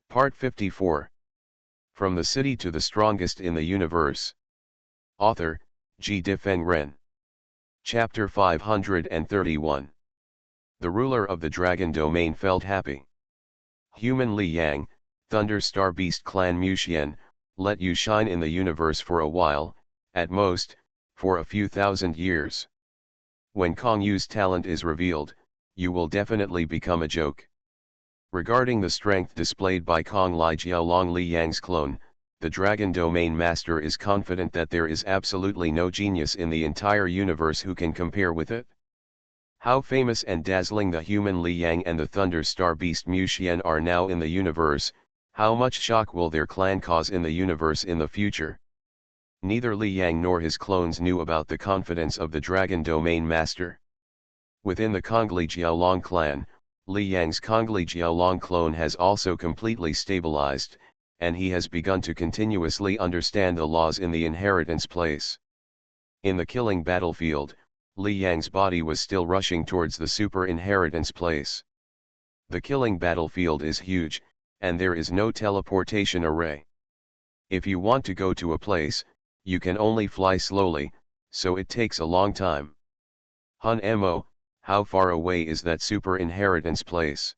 Part 54. From the City to the Strongest in the Universe. Author, G. Difeng Ren. Chapter 531. The ruler of the dragon domain felt happy. Human Li Yang, Thunder Star Beast Clan Muxian, let you shine in the universe for a while, at most, for a few thousand years. When Kong Yu's talent is revealed, you will definitely become a joke. Regarding the strength displayed by Kong Li Jiaolong Li Yang's clone, the Dragon Domain Master is confident that there is absolutely no genius in the entire universe who can compare with it. How famous and dazzling the human Li Yang and the Thunder Star Beast Muxian are now in the universe, how much shock will their clan cause in the universe in the future? Neither Li Yang nor his clones knew about the confidence of the Dragon Domain Master. Within the Kongli Jiaolong clan, Li Yang's Kongli Jiaolong clone has also completely stabilized, and he has begun to continuously understand the laws in the inheritance place. In the killing battlefield, Li Yang's body was still rushing towards the super inheritance place. The killing battlefield is huge, and there is no teleportation array. If you want to go to a place, you can only fly slowly, so it takes a long time. Hun Mo, how far away is that super inheritance place?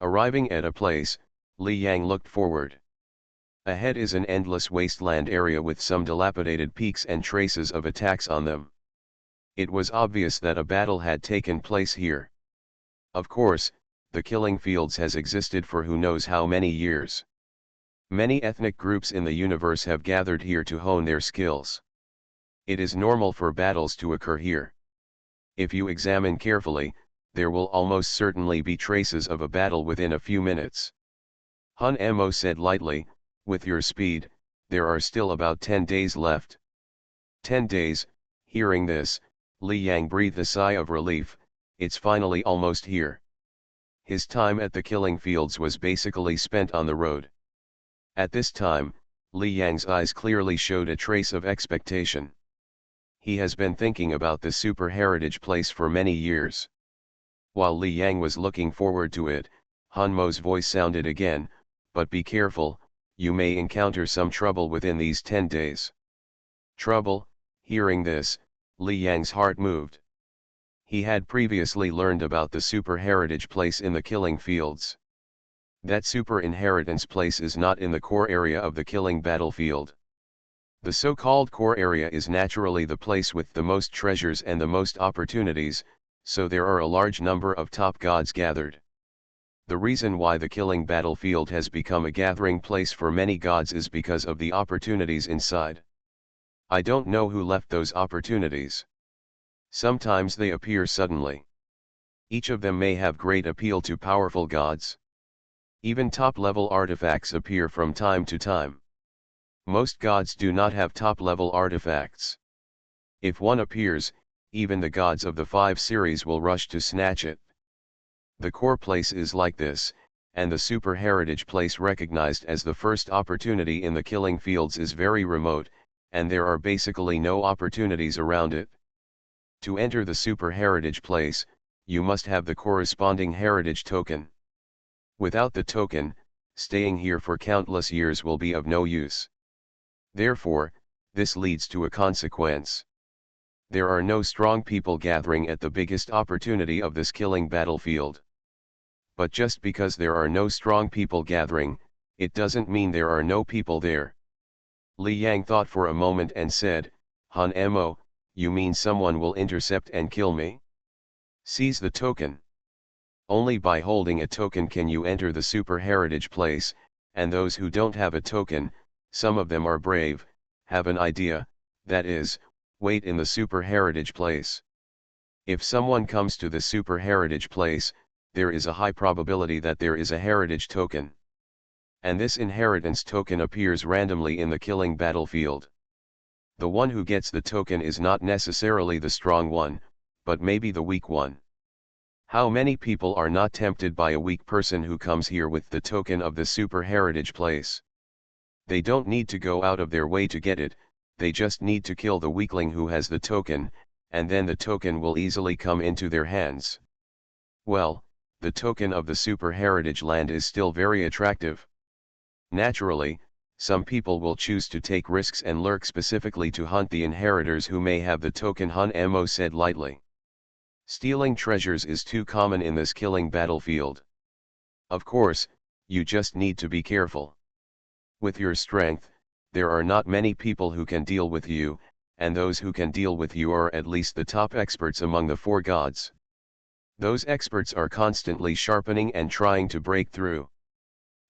Arriving at a place, Li Yang looked forward. Ahead is an endless wasteland area with some dilapidated peaks and traces of attacks on them. It was obvious that a battle had taken place here. Of course, the killing fields has existed for who knows how many years. Many ethnic groups in the universe have gathered here to hone their skills. It is normal for battles to occur here. If you examine carefully, there will almost certainly be traces of a battle within a few minutes. Hun Mo said lightly, with your speed, there are still about 10 days left. 10 days, hearing this, Li Yang breathed a sigh of relief, it's finally almost here. His time at the killing fields was basically spent on the road. At this time, Li Yang's eyes clearly showed a trace of expectation. He has been thinking about the super heritage place for many years. While Li Yang was looking forward to it, Han Mo's voice sounded again, but be careful, you may encounter some trouble within these 10 days. Trouble? Hearing this, Li Yang's heart moved. He had previously learned about the super heritage place in the killing fields. That super inheritance place is not in the core area of the killing battlefield. The so-called core area is naturally the place with the most treasures and the most opportunities, so there are a large number of top gods gathered. The reason why the killing battlefield has become a gathering place for many gods is because of the opportunities inside. I don't know who left those opportunities. Sometimes they appear suddenly. Each of them may have great appeal to powerful gods. Even top-level artifacts appear from time to time. Most gods do not have top-level artifacts. If one appears, even the gods of the 5 series will rush to snatch it. The core place is like this, and the super heritage place recognized as the first opportunity in the killing fields is very remote, and there are basically no opportunities around it. To enter the super heritage place, you must have the corresponding heritage token. Without the token, staying here for countless years will be of no use. Therefore, this leads to a consequence. There are no strong people gathering at the biggest opportunity of this killing battlefield. But just because there are no strong people gathering, it doesn't mean there are no people there. Li Yang thought for a moment and said, Han Mo, you mean someone will intercept and kill me? Seize the token. Only by holding a token can you enter the super heritage place, and those who don't have a token, some of them are brave, have an idea, that is, wait in the super heritage place. If someone comes to the super heritage place, there is a high probability that there is a heritage token. And this inheritance token appears randomly in the killing battlefield. The one who gets the token is not necessarily the strong one, but maybe the weak one. How many people are not tempted by a weak person who comes here with the token of the super heritage place? They don't need to go out of their way to get it, they just need to kill the weakling who has the token, and then the token will easily come into their hands. Well, the token of the super heritage land is still very attractive. Naturally, some people will choose to take risks and lurk specifically to hunt the inheritors who may have the token. Hun Mo said lightly. Stealing treasures is too common in this killing battlefield. Of course, you just need to be careful. With your strength, there are not many people who can deal with you, and those who can deal with you are at least the top experts among the four gods. Those experts are constantly sharpening and trying to break through.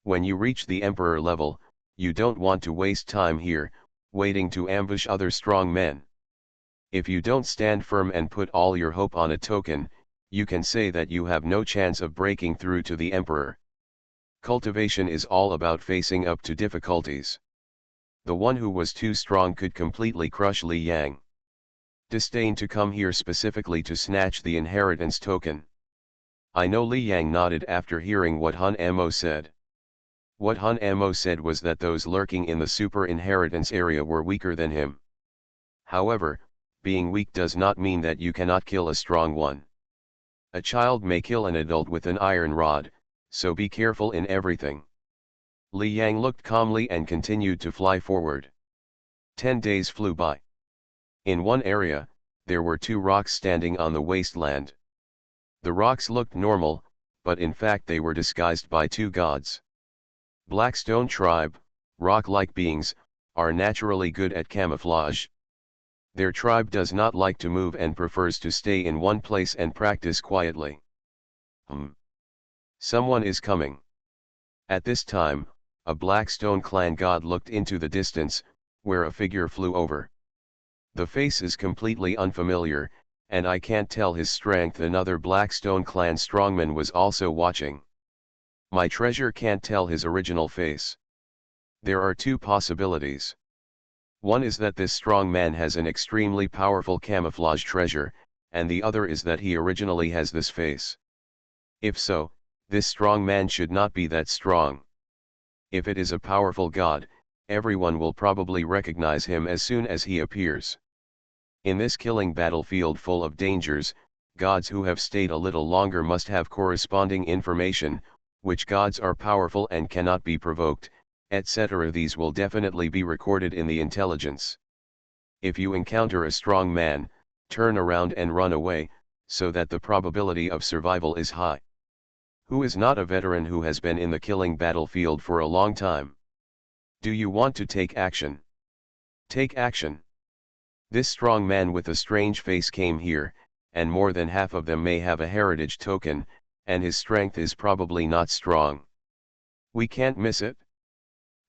When you reach the emperor level, you don't want to waste time here, waiting to ambush other strong men. If you don't stand firm and put all your hope on a token, you can say that you have no chance of breaking through to the emperor. Cultivation is all about facing up to difficulties. The one who was too strong could completely crush Li Yang. Disdain to come here specifically to snatch the inheritance token. I know. Li Yang nodded after hearing what Hun Mo said. What Hun Mo said was that those lurking in the super inheritance area were weaker than him. However, being weak does not mean that you cannot kill a strong one. A child may kill an adult with an iron rod, so be careful in everything. Li Yang looked calmly and continued to fly forward. 10 days flew by. In one area, there were two rocks standing on the wasteland. The rocks looked normal, but in fact they were disguised by two gods. Blackstone tribe, rock-like beings, are naturally good at camouflage. Their tribe does not like to move and prefers to stay in one place and practice quietly. Someone is coming. At this time, a Blackstone clan god looked into the distance, where a figure flew over. The face is completely unfamiliar, and I can't tell his strength. Another Blackstone clan strongman was also watching. My treasure can't tell his original face. There are two possibilities. One is that this strong man has an extremely powerful camouflage treasure, and the other is that he originally has this face. If so, this strong man should not be that strong. If it is a powerful god, everyone will probably recognize him as soon as he appears. In this killing battlefield full of dangers, gods who have stayed a little longer must have corresponding information, which gods are powerful and cannot be provoked, etc. These will definitely be recorded in the intelligence. If you encounter a strong man, turn around and run away, so that the probability of survival is high. Who is not a veteran who has been in the killing battlefield for a long time? Do you want to take action? Take action. This strong man with a strange face came here, and more than half of them may have a heritage token, and his strength is probably not strong. We can't miss it.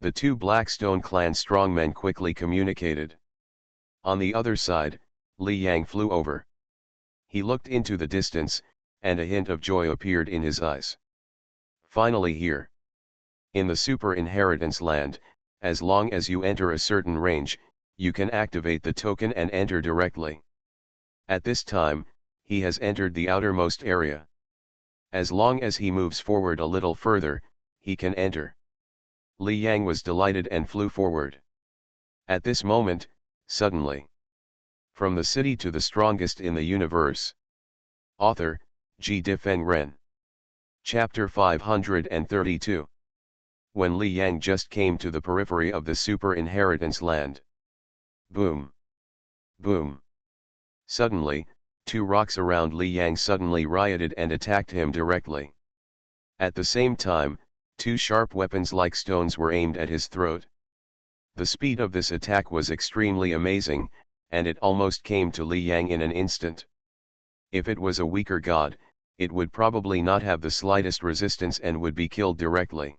The two Blackstone clan strongmen quickly communicated. On the other side, Li Yang flew over. He looked into the distance, and a hint of joy appeared in his eyes. Finally here. In the super inheritance land, as long as you enter a certain range, you can activate the token and enter directly. At this time, he has entered the outermost area. As long as he moves forward a little further, he can enter. Li Yang was delighted and flew forward. At this moment, suddenly. From the city to the strongest in the universe. Author, G. Difeng Ren. Chapter 532. When Li Yang just came to the periphery of the super inheritance land. Boom. Boom. Suddenly, two rocks around Li Yang suddenly rioted and attacked him directly. At the same time, two sharp weapons like stones were aimed at his throat. The speed of this attack was extremely amazing, and it almost came to Li Yang in an instant. If it was a weaker god, it would probably not have the slightest resistance and would be killed directly.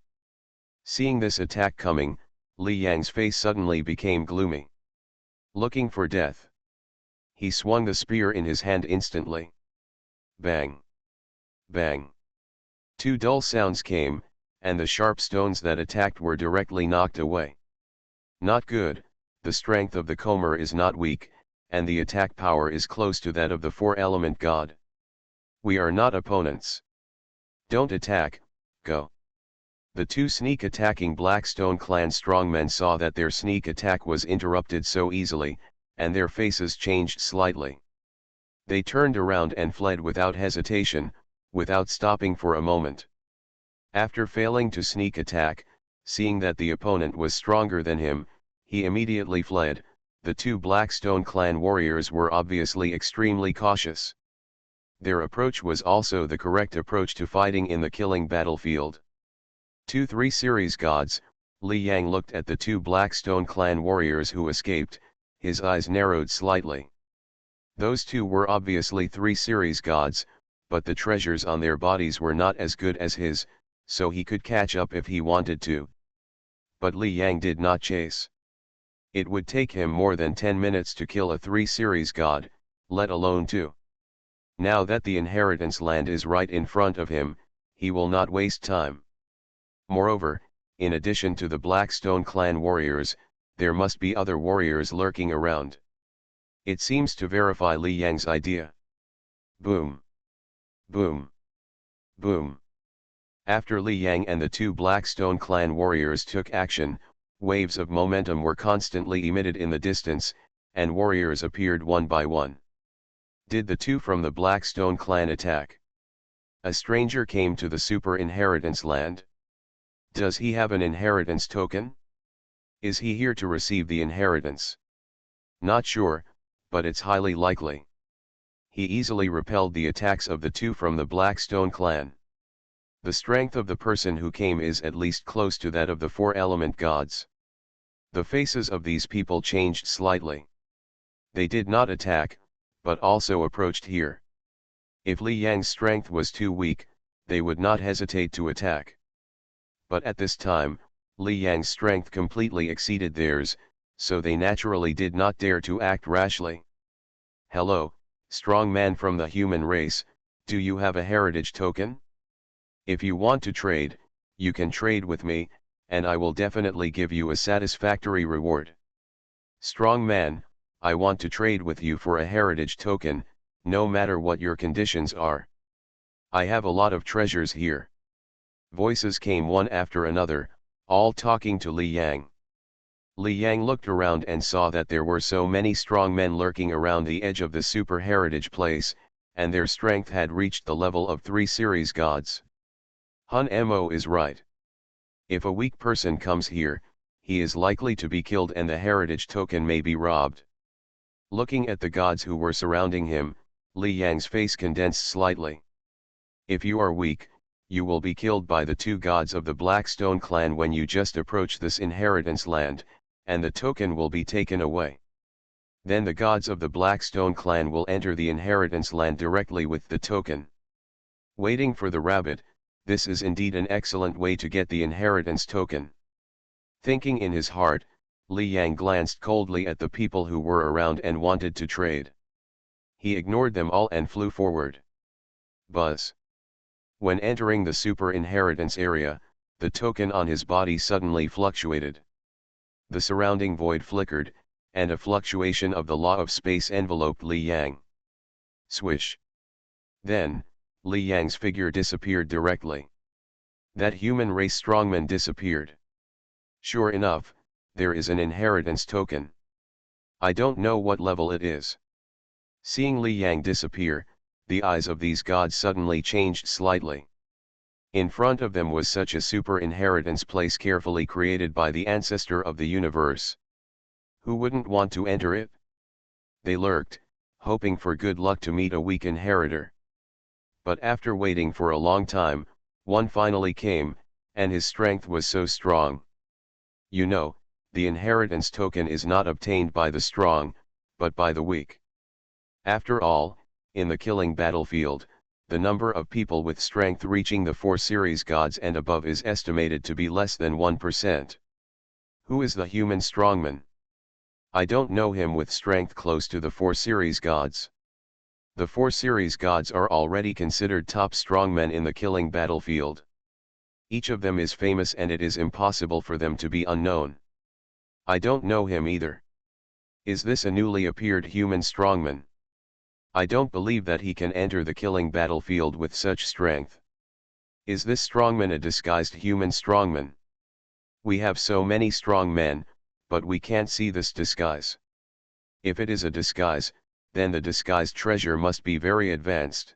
Seeing this attack coming, Li Yang's face suddenly became gloomy. Looking for death. He swung the spear in his hand instantly. Bang! Bang! Two dull sounds came, and the sharp stones that attacked were directly knocked away. Not good. The strength of the Comer is not weak, and the attack power is close to that of the four-element god. We are not opponents. Don't attack, go. The two sneak-attacking Blackstone clan strongmen saw that their sneak attack was interrupted so easily, and their faces changed slightly. They turned around and fled without hesitation, without stopping for a moment. After failing to sneak attack, Seeing that the opponent was stronger than him, he immediately fled. The two Blackstone clan warriors were obviously extremely cautious. Their approach was also the correct approach to fighting in the killing battlefield. 2-3 series gods. Li Yang looked at the two Blackstone clan warriors who escaped, his eyes narrowed slightly. Those two were obviously 3 series gods, but the treasures on their bodies were not as good as his, so he could catch up if he wanted to. But Li Yang did not chase. It would take him more than 10 minutes to kill a 3 series god, let alone 2. Now that the inheritance land is right in front of him, he will not waste time. Moreover, in addition to the Blackstone clan warriors, there must be other warriors lurking around. It seems to verify Li Yang's idea. Boom. Boom. Boom. After Li Yang and the two Blackstone clan warriors took action, waves of momentum were constantly emitted in the distance, and warriors appeared one by one. Did the two from the Blackstone clan attack? A stranger came to the super inheritance land. Does he have an inheritance token? Is he here to receive the inheritance? Not sure, but it's highly likely. He easily repelled the attacks of the two from the Blackstone clan. The strength of the person who came is at least close to that of the 4 element gods. The faces of these people changed slightly. They did not attack, but also approached here. If Li Yang's strength was too weak, they would not hesitate to attack. But at this time, Li Yang's strength completely exceeded theirs, so they naturally did not dare to act rashly. Hello, strong man from the human race, do you have a heritage token? If you want to trade, you can trade with me, and I will definitely give you a satisfactory reward. Strong man, I want to trade with you for a heritage token, no matter what your conditions are. I have a lot of treasures here. Voices came one after another, all talking to Li Yang. Li Yang looked around and saw that there were so many strong men lurking around the edge of the super heritage place, and their strength had reached the level of 3 series gods. Hun Mo is right. If a weak person comes here, he is likely to be killed and the heritage token may be robbed. Looking at the gods who were surrounding him, Li Yang's face condensed slightly. If you are weak, you will be killed by the 2 gods of the Blackstone clan when you just approach this inheritance land, and the token will be taken away. Then the gods of the Blackstone clan will enter the inheritance land directly with the token. Waiting for the rabbit, this is indeed an excellent way to get the inheritance token. Thinking in his heart, Li Yang glanced coldly at the people who were around and wanted to trade. He ignored them all and flew forward. Buzz. When entering the super inheritance area, the token on his body suddenly fluctuated. The surrounding void flickered, and a fluctuation of the law of space enveloped Li Yang. Swish. Then, Li Yang's figure disappeared directly. That human race strongman disappeared. Sure enough, there is an inheritance token. I don't know what level it is. Seeing Li Yang disappear, the eyes of these gods suddenly changed slightly. In front of them was such a super inheritance place carefully created by the ancestor of the universe. Who wouldn't want to enter it? They lurked, hoping for good luck to meet a weak inheritor. But after waiting for a long time, one finally came, and his strength was so strong. You know, the inheritance token is not obtained by the strong, but by the weak. After all, in the killing battlefield, the number of people with strength reaching the 4 series gods and above is estimated to be less than 1%. Who is the human strongman? I don't know him with strength close to the 4 series gods. The 4 series gods are already considered top strongmen in the killing battlefield. Each of them is famous and it is impossible for them to be unknown. I don't know him either. Is this a newly appeared human strongman? I don't believe that he can enter the killing battlefield with such strength. Is this strongman a disguised human strongman? We have so many strong men, but we can't see this disguise. If it is a disguise, then the disguised treasure must be very advanced.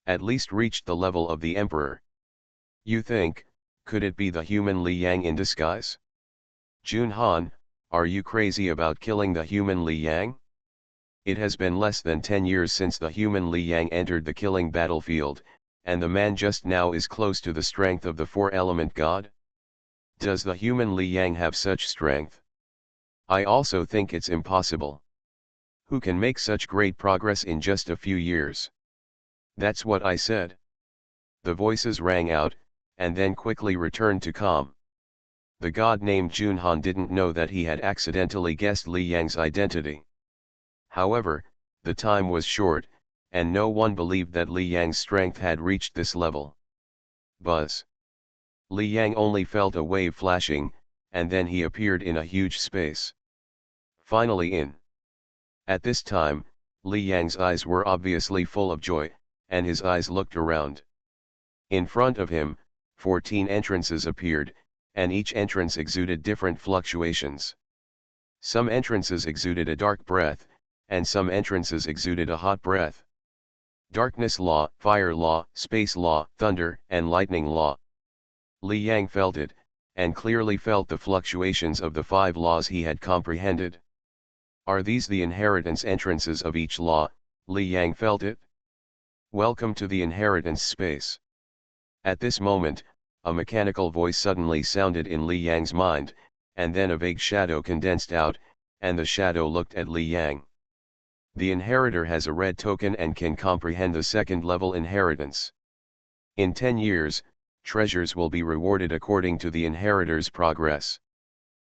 At least reached the level of the emperor. You think, Could it be the human Li Yang in disguise? Jun Han, are you crazy about killing the human Li Yang? It has been less than 10 years since the human Li Yang entered the killing battlefield, and the man just now is close to the strength of the four-element god? Does the human Li Yang have such strength? I also think it's impossible. Who can make such great progress in just a few years? That's what I said. The voices rang out, and then quickly returned to calm. The god named Junhan didn't know that he had accidentally guessed Li Yang's identity. However, the time was short, and no one believed that Li Yang's strength had reached this level. Buzz. Li Yang only felt a wave flashing, and then he appeared in a huge space. Finally in. At this time, Li Yang's eyes were obviously full of joy, and his eyes looked around. In front of him, 14 entrances appeared, and each entrance exuded different fluctuations. Some entrances exuded a dark breath, and some entrances exuded a hot breath. Darkness law, fire law, space law, thunder, and lightning law. Li Yang felt it, and clearly felt the fluctuations of the 5 laws he had comprehended. Are these the inheritance entrances of each law? Li Yang felt it. Welcome to the inheritance space. At this moment, a mechanical voice suddenly sounded in Li Yang's mind, and then a vague shadow condensed out, and the shadow looked at Li Yang. The inheritor has a red token and can comprehend the second-level inheritance. In 10 years, treasures will be rewarded according to the inheritor's progress.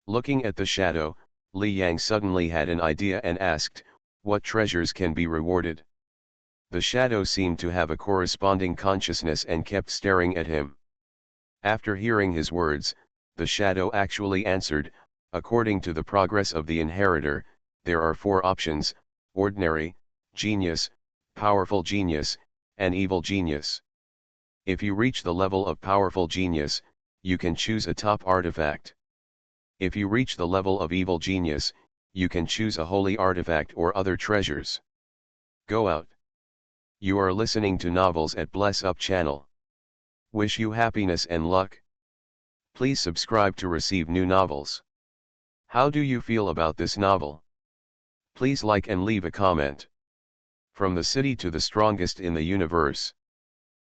Looking at the shadow, Li Yang suddenly had an idea and asked, what treasures can be rewarded? The shadow seemed to have a corresponding consciousness and kept staring at him. After hearing his words, the shadow actually answered, according to the progress of the inheritor, there are 4 options: ordinary, genius, powerful genius, and evil genius. If you reach the level of powerful genius, you can choose a top artifact. If you reach the level of evil genius, you can choose a holy artifact or other treasures. Go out. You are listening to Novels at Bless Up channel. Wish you happiness and luck. Please subscribe to receive new novels. How do you feel about this novel? Please like and leave a comment. From the city to the strongest in the universe.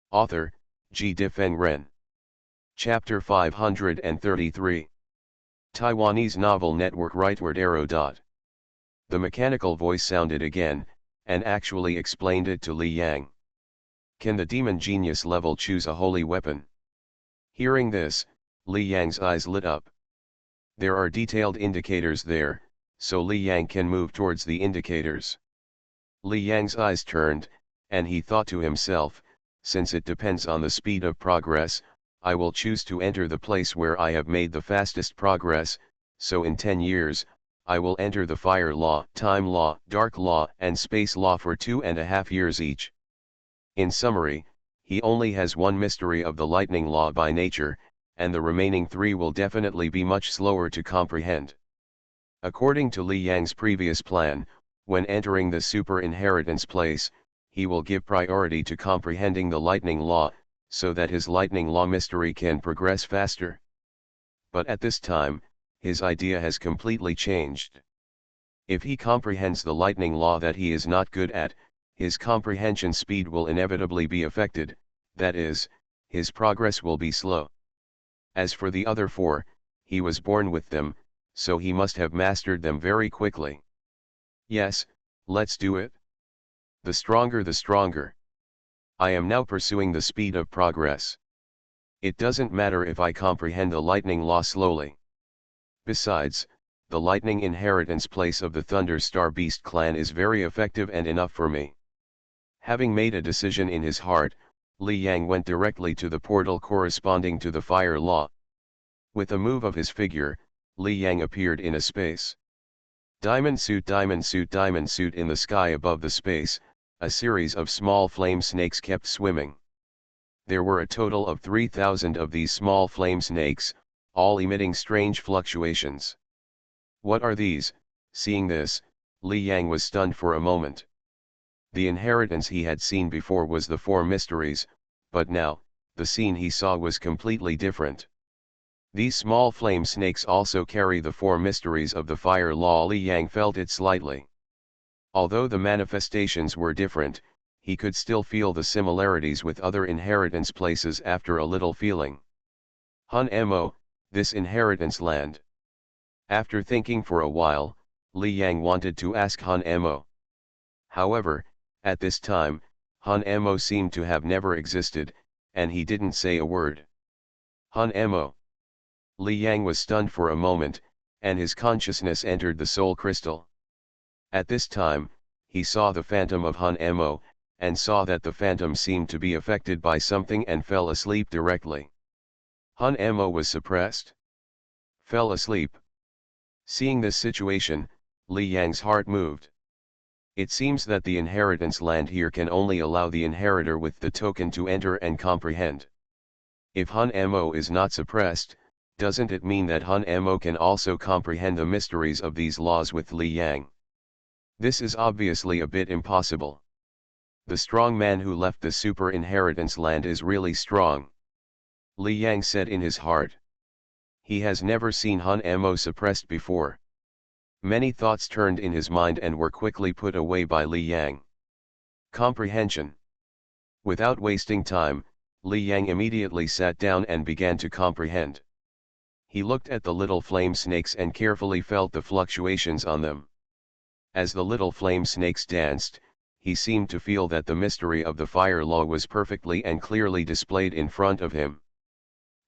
Author, G. Difeng Ren. Chapter 533. Taiwanese novel network rightward arrow dot. The mechanical voice sounded again, and actually explained it to Li Yang. Can the demon genius level choose a holy weapon? Hearing this, Li Yang's eyes lit up. There are detailed indicators there, so Li Yang can move towards the indicators. Li Yang's eyes turned, and he thought to himself, since it depends on the speed of progress, I will choose to enter the place where I have made the fastest progress, so in 10 years, I will enter the fire law, time law, dark law, and space law for 2.5 years each. In summary, he only has 1 mystery of the lightning law by nature, and the remaining 3 will definitely be much slower to comprehend. According to Li Yang's previous plan, when entering the super inheritance place, he will give priority to comprehending the lightning law, so that his lightning law mystery can progress faster. But at this time, his idea has completely changed. If he comprehends the lightning law that he is not good at, his comprehension speed will inevitably be affected, that is, his progress will be slow. As for the other 4, he was born with them, so he must have mastered them very quickly. Yes, let's do it. The stronger the stronger. I am now pursuing the speed of progress. It doesn't matter if I comprehend the lightning law slowly. Besides, the lightning inheritance place of the Thunder Star Beast clan is very effective and enough for me. Having made a decision in his heart, Li Yang went directly to the portal corresponding to the fire law. With a move of his figure, Li Yang appeared in a space. Diamond suit, diamond suit, diamond suit. In the sky above the space, a series of small flame snakes kept swimming. There were a total of 3,000 of these small flame snakes, all emitting strange fluctuations. What are these? Seeing this, Li Yang was stunned for a moment. The inheritance he had seen before was the 4 mysteries, but now, the scene he saw was completely different. These small flame snakes also carry the four mysteries of the fire law. Li Yang felt it slightly. Although the manifestations were different, he could still feel the similarities with other inheritance places after a little feeling. Hun Mo, this inheritance land. After thinking for a while, Li Yang wanted to ask Hun Mo. However, at this time, Hun Mo seemed to have never existed, and he didn't say a word. Hun Mo. Li Yang was stunned for a moment, and his consciousness entered the soul crystal. At this time, he saw the phantom of Hun Mo, and saw that the phantom seemed to be affected by something and fell asleep directly. Hun Mo was suppressed. Fell asleep. Seeing this situation, Li Yang's heart moved. It seems that the inheritance land here can only allow the inheritor with the token to enter and comprehend. If Hun Mo is not suppressed, doesn't it mean that Hun Mo can also comprehend the mysteries of these laws with Li Yang? This is obviously a bit impossible. The strong man who left the super inheritance land is really strong. Li Yang said in his heart. He has never seen Hun Mo suppressed before. Many thoughts turned in his mind and were quickly put away by Li Yang. Comprehension. Without wasting time, Li Yang immediately sat down and began to comprehend. He looked at the little flame snakes and carefully felt the fluctuations on them. As the little flame snakes danced, he seemed to feel that the mystery of the fire law was perfectly and clearly displayed in front of him.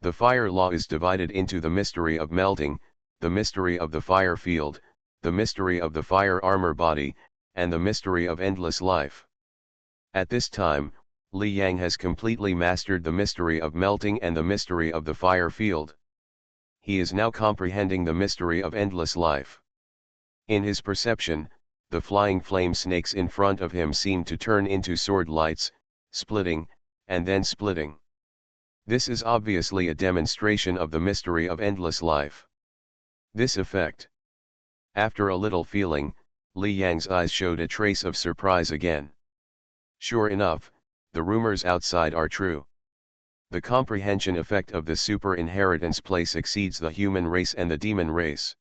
The fire law is divided into the mystery of melting, the mystery of the fire field, the mystery of the fire armor body, and the mystery of endless life. At this time, Li Yang has completely mastered the mystery of melting and the mystery of the fire field. He is now comprehending the mystery of endless life. In his perception, the flying flame snakes in front of him seemed to turn into sword lights, splitting, and then splitting. This is obviously a demonstration of the mystery of endless life. This effect. After a little feeling, Li Yang's eyes showed a trace of surprise again. Sure enough, the rumors outside are true. The comprehension effect of the super inheritance place exceeds the human race and the demon race.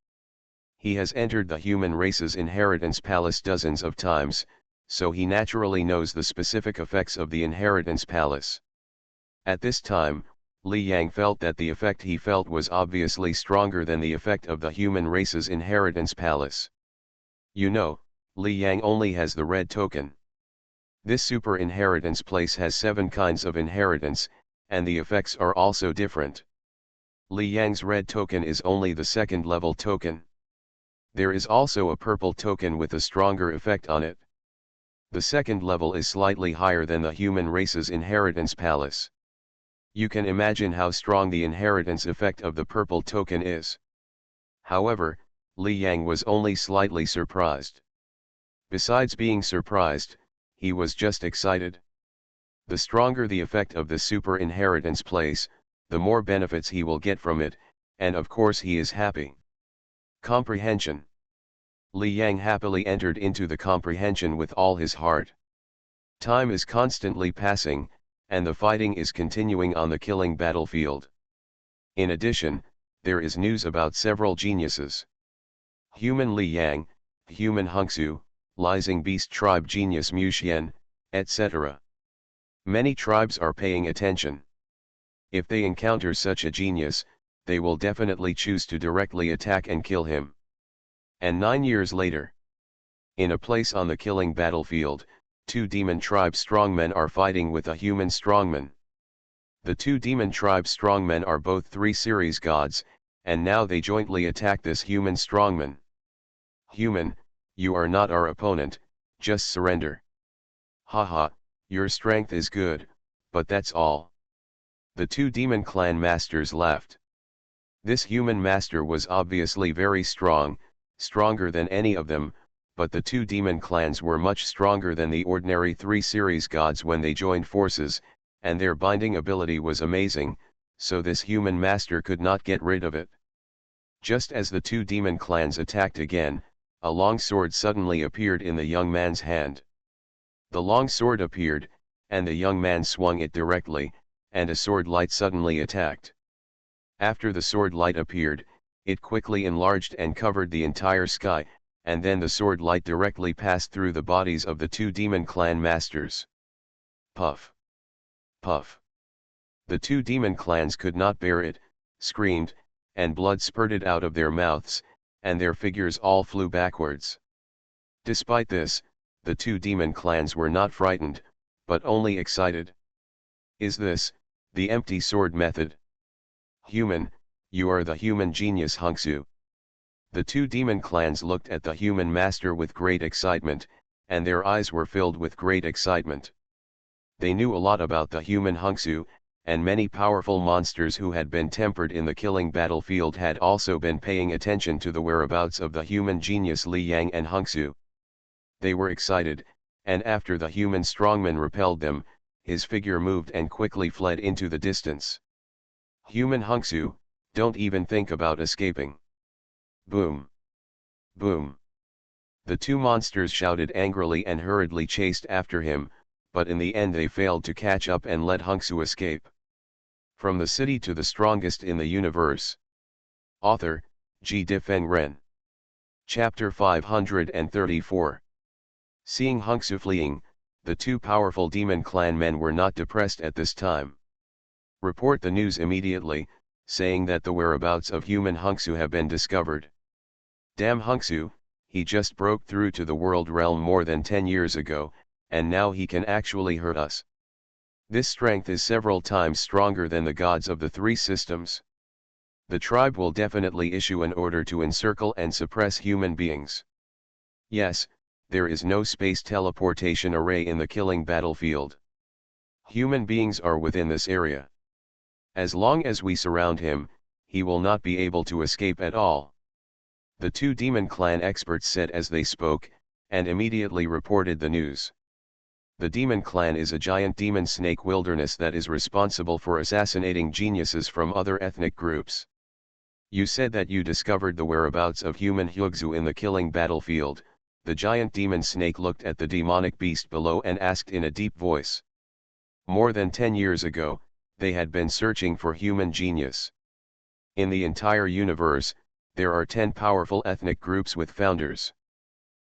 He has entered the human race's inheritance palace dozens of times, so he naturally knows the specific effects of the inheritance palace. At this time, Li Yang felt that the effect he felt was obviously stronger than the effect of the human race's inheritance palace. You know, Li Yang only has the red token. This super inheritance place has 7 kinds of inheritance, and the effects are also different. Li Yang's red token is only the 2nd level token. There is also a purple token with a stronger effect on it. The 2nd level is slightly higher than the human race's inheritance palace. You can imagine how strong the inheritance effect of the purple token is. However, Li Yang was only slightly surprised. Besides being surprised, he was just excited. The stronger the effect of the super inheritance place, the more benefits he will get from it, and of course he is happy. Comprehension. Li Yang happily entered into the comprehension with all his heart. Time is constantly passing, and the fighting is continuing on the killing battlefield. In addition, there is news about several geniuses. Human Li Yang, Human Hungsu, Lising Beast Tribe Genius Muxian, etc. Many tribes are paying attention. If they encounter such a genius, they will definitely choose to directly attack and kill him. And 9 years later, in a place on the killing battlefield, 2 demon tribe strongmen are fighting with a human strongman. The 2 demon tribe strongmen are both 3 series gods, and now they jointly attack this human strongman. Human, you are not our opponent, just surrender. Haha, your strength is good, but that's all. The 2 demon clan masters laughed. This human master was obviously very strong, stronger than any of them, but the 2 demon clans were much stronger than the ordinary 3 series gods when they joined forces, and their binding ability was amazing, so this human master could not get rid of it. Just as the 2 demon clans attacked again, a long sword suddenly appeared in the young man's hand. The long sword appeared, and the young man swung it directly, and a sword light suddenly attacked. After the sword light appeared, it quickly enlarged and covered the entire sky, and then the sword light directly passed through the bodies of the two demon clan masters. Puff! Puff! The two demon clans could not bear it, screamed, and blood spurted out of their mouths, and their figures all flew backwards. Despite this, the two demon clans were not frightened, but only excited. Is this the empty sword method? Human, you are the human genius Hungsu. The two demon clans looked at the human master with great excitement, and their eyes were filled with great excitement. They knew a lot about the human Hungsu, and many powerful monsters who had been tempered in the killing battlefield had also been paying attention to the whereabouts of the human genius Li Yang and Hungsu. They were excited, and after the human strongman repelled them, his figure moved and quickly fled into the distance. Human Hungsu, don't even think about escaping. Boom! Boom! The two monsters shouted angrily and hurriedly chased after him, but in the end they failed to catch up and let Hungsu escape. From the city to the strongest in the universe. Author, G. Difeng Ren. Chapter 534. Seeing Hungsu fleeing, the two powerful demon clan men were not depressed at this time. Report the news immediately, saying that the whereabouts of human Hungsu have been discovered. Damn Hungsu, he just broke through to the world realm more than 10 years ago, and now he can actually hurt us. This strength is several times stronger than the gods of the three systems. The tribe will definitely issue an order to encircle and suppress human beings. Yes, there is no space teleportation array in the killing battlefield. Human beings are within this area. As long as we surround him, he will not be able to escape at all. The two demon clan experts said as they spoke, and immediately reported the news. The demon clan is a giant demon snake wilderness that is responsible for assassinating geniuses from other ethnic groups. You said that you discovered the whereabouts of human Hyugzu in the killing battlefield. The giant demon snake looked at the demonic beast below and asked in a deep voice. More than 10 years ago, they had been searching for human genius. In the entire universe, there are 10 powerful ethnic groups with founders.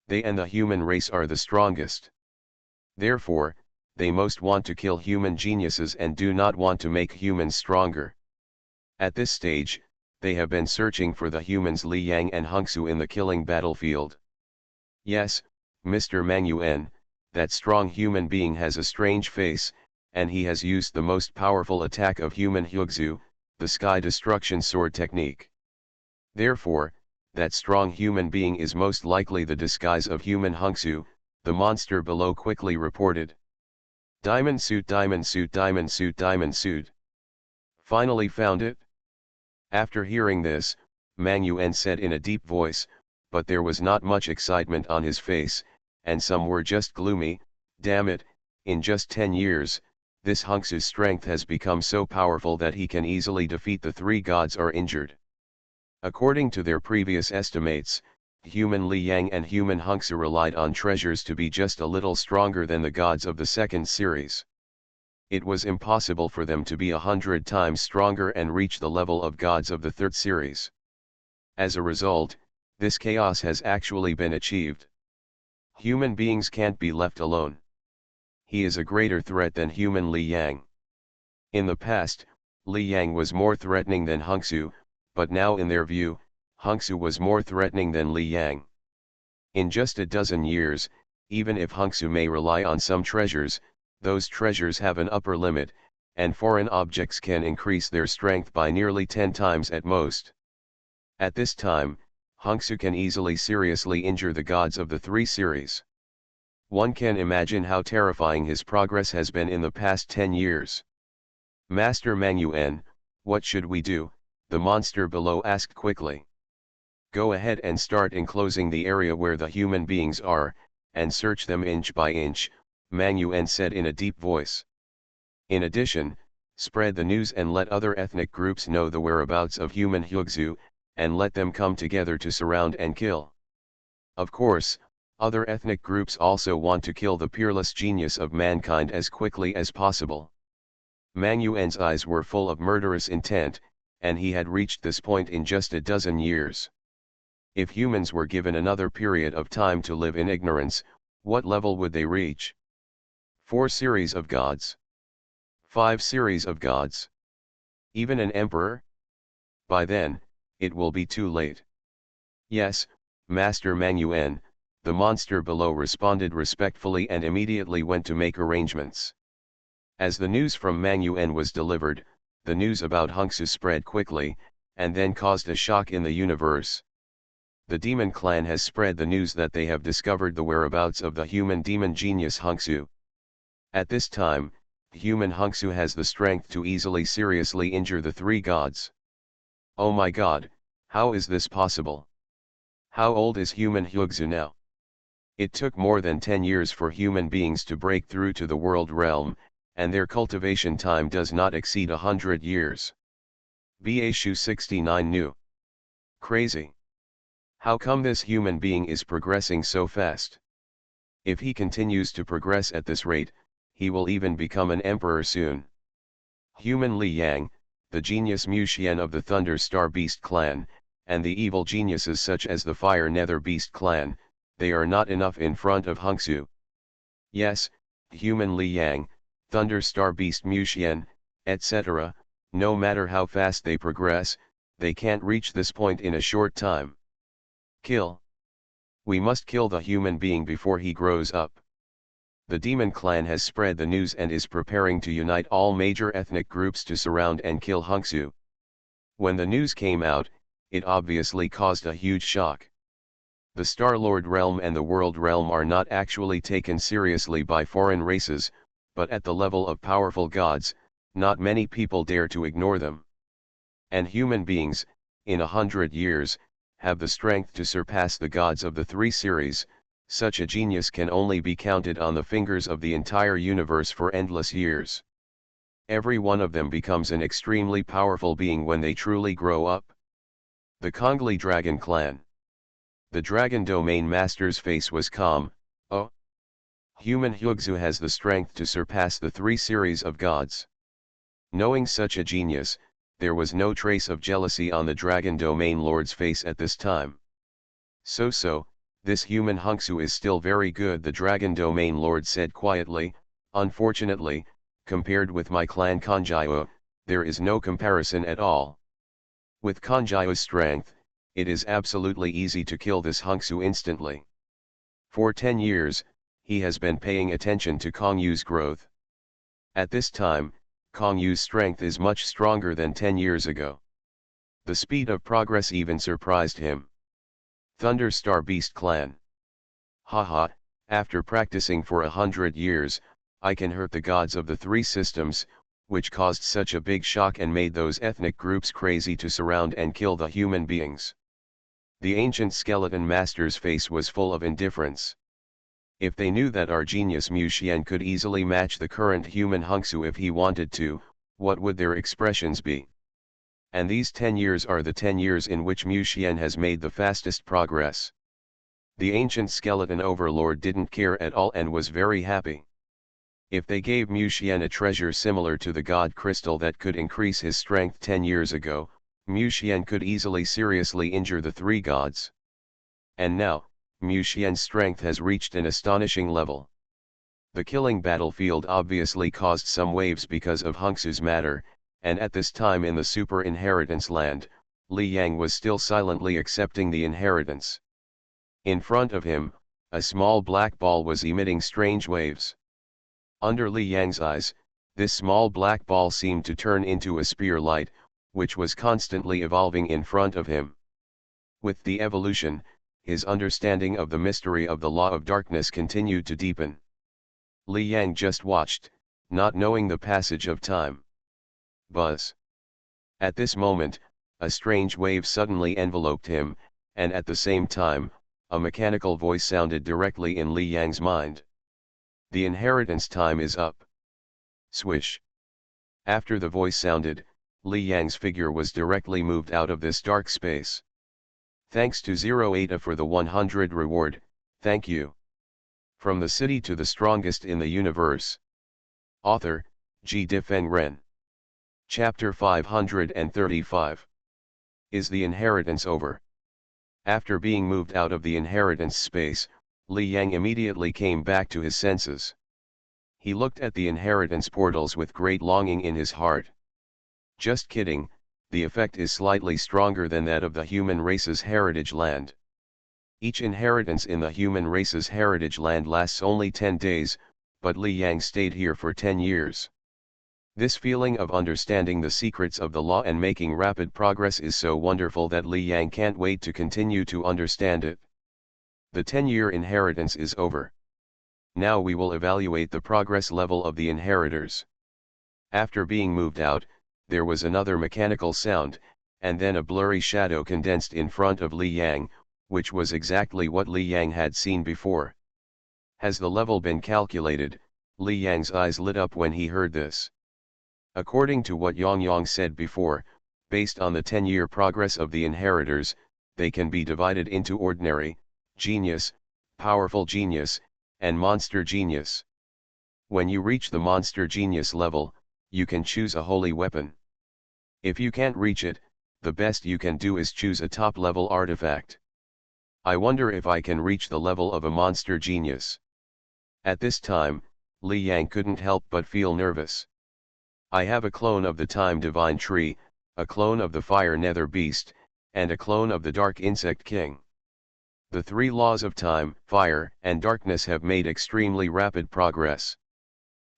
They and the human race are the strongest. Therefore, they most want to kill human geniuses and do not want to make humans stronger. At this stage, they have been searching for the humans Li Yang and Hungsu in the killing battlefield. Yes, Mr. Mang Yuan, that strong human being has a strange face, and he has used the most powerful attack of human Hyugzu, the sky destruction sword technique. Therefore, that strong human being is most likely the disguise of human Hungsu, the monster below quickly reported. Diamond suit, diamond suit, diamond suit, diamond suit. Finally found it? After hearing this, Mang Yuan said in a deep voice, but there was not much excitement on his face, and some were just gloomy. Damn it, in just 10 years, this Hungsu's strength has become so powerful that he can easily defeat the three gods or injured. According to their previous estimates, human Li Yang and human Hungsu relied on treasures to be just a little stronger than the gods of the second series. It was impossible for them to be 100 times stronger and reach the level of gods of the third series. As a result, this chaos has actually been achieved. Human beings can't be left alone. He is a greater threat than human Li Yang. In the past, Li Yang was more threatening than Hungsu, but now in their view, Hungsu was more threatening than Li Yang. In just a dozen years, even if Hungsu may rely on some treasures, those treasures have an upper limit, and foreign objects can increase their strength by nearly 10 times at most. At this time, Hungsu can easily seriously injure the gods of the three series. One can imagine how terrifying his progress has been in the past 10 years. Master Mang Yuan, what should we do? The monster below asked quickly. Go ahead and start enclosing the area where the human beings are, and search them inch by inch, Mang Yuan said in a deep voice. In addition, spread the news and let other ethnic groups know the whereabouts of human Hyugzu, and let them come together to surround and kill. Of course, other ethnic groups also want to kill the peerless genius of mankind as quickly as possible. Mang Yuan's eyes were full of murderous intent, and he had reached this point in just a dozen years. If humans were given another period of time to live in ignorance, what level would they reach? 4 series of gods? 5 series of gods? Even an emperor? By then, it will be too late. Yes, Master Mangyuan, the monster below responded respectfully and immediately went to make arrangements. As the news from Mangyuan was delivered, the news about Hongsu spread quickly, and then caused a shock in the universe. The demon clan has spread the news that they have discovered the whereabouts of the human demon genius Hongsu. At this time, human Hongsu has the strength to easily seriously injure the 3 gods. Oh my god, how is this possible? How old is human Hongsu now? It took more than 10 years for human beings to break through to the world realm, and their cultivation time does not exceed 100 years. Bashu 69 new. Crazy. How come this human being is progressing so fast? If he continues to progress at this rate, he will even become an emperor soon. Human Li Yang, the genius Mu Xian of the Thunder Star Beast clan, and the evil geniuses such as the Fire Nether Beast clan, they are not enough in front of Hongsu. Yes, human Li Yang, Thunder Star Beast Mu Xian, etc., no matter how fast they progress, they can't reach this point in a short time. Kill. We must kill the human being before he grows up. The demon clan has spread the news and is preparing to unite all major ethnic groups to surround and kill Hongsu. When the news came out, it obviously caused a huge shock. The Star-Lord realm and the world realm are not actually taken seriously by foreign races, but at the level of powerful gods, not many people dare to ignore them. And human beings, in 100 years, have the strength to surpass the gods of the 3 series. Such a genius can only be counted on the fingers of the entire universe for endless years. Every one of them becomes an extremely powerful being when they truly grow up. The Kongli Dragon Clan. The Dragon Domain Master's face was calm. Oh! Human Hongsu has the strength to surpass the 3 series of gods. Knowing such a genius, there was no trace of jealousy on the Dragon Domain Lord's face at this time. So, this human Hongsu is still very good, the Dragon Domain Lord said quietly. Unfortunately, compared with my clan Kanjiao, there is no comparison at all. With Kanjiao's strength, it is absolutely easy to kill this Hongsu instantly. For 10 years, he has been paying attention to Kongyu's growth. At this time, Kongyu's strength is much stronger than 10 years ago. The speed of progress even surprised him. Thunder Star Beast Clan. Haha, after practicing for 100 years, I can hurt the gods of the 3 systems, which caused such a big shock and made those ethnic groups crazy to surround and kill the human beings. The ancient skeleton master's face was full of indifference. If they knew that our genius Mu Xian could easily match the current human Hongsu if he wanted to, what would their expressions be? And these 10 years are the 10 years in which Mu Xian has made the fastest progress. The ancient skeleton overlord didn't care at all and was very happy. If they gave Mu Xian a treasure similar to the god crystal that could increase his strength 10 years ago, Mu Xian could easily seriously injure the 3 gods. And now, Mu Xian's strength has reached an astonishing level. The killing battlefield obviously caused some waves because of Hongsu's matter, and at this time in the super inheritance land, Li Yang was still silently accepting the inheritance. In front of him, a small black ball was emitting strange waves. Under Li Yang's eyes, this small black ball seemed to turn into a spear light, which was constantly evolving in front of him. With the evolution, his understanding of the mystery of the law of darkness continued to deepen. Li Yang just watched, not knowing the passage of time. Buzz. At this moment, a strange wave suddenly enveloped him, and at the same time, a mechanical voice sounded directly in Li Yang's mind. The inheritance time is up. Swish. After the voice sounded, Li Yang's figure was directly moved out of this dark space. Thanks to Zero Eta for the 100 reward, thank you. From the city to the strongest in the universe. Author, G. Difeng Ren. Chapter 535. Is the inheritance over? After being moved out of the inheritance space, Li Yang immediately came back to his senses. He looked at the inheritance portals with great longing in his heart. Just kidding, the effect is slightly stronger than that of the human race's heritage land. Each inheritance in the human race's heritage land lasts only 10 days, but Li Yang stayed here for 10 years. This feeling of understanding the secrets of the law and making rapid progress is so wonderful that Li Yang can't wait to continue to understand it. The 10-year inheritance is over. Now we will evaluate the progress level of the inheritors. After being moved out, there was another mechanical sound, and then a blurry shadow condensed in front of Li Yang, which was exactly what Li Yang had seen before. Has the level been calculated? Li Yang's eyes lit up when he heard this. According to what Yang Yang said before, based on the 10-year progress of the inheritors, they can be divided into ordinary, genius, powerful genius, and monster genius. When you reach the monster genius level, you can choose a holy weapon. If you can't reach it, the best you can do is choose a top-level artifact. I wonder if I can reach the level of a monster genius. At this time, Li Yang couldn't help but feel nervous. I have a clone of the Time Divine Tree, a clone of the Fire Nether Beast, and a clone of the Dark Insect King. The 3 laws of time, fire, and darkness have made extremely rapid progress.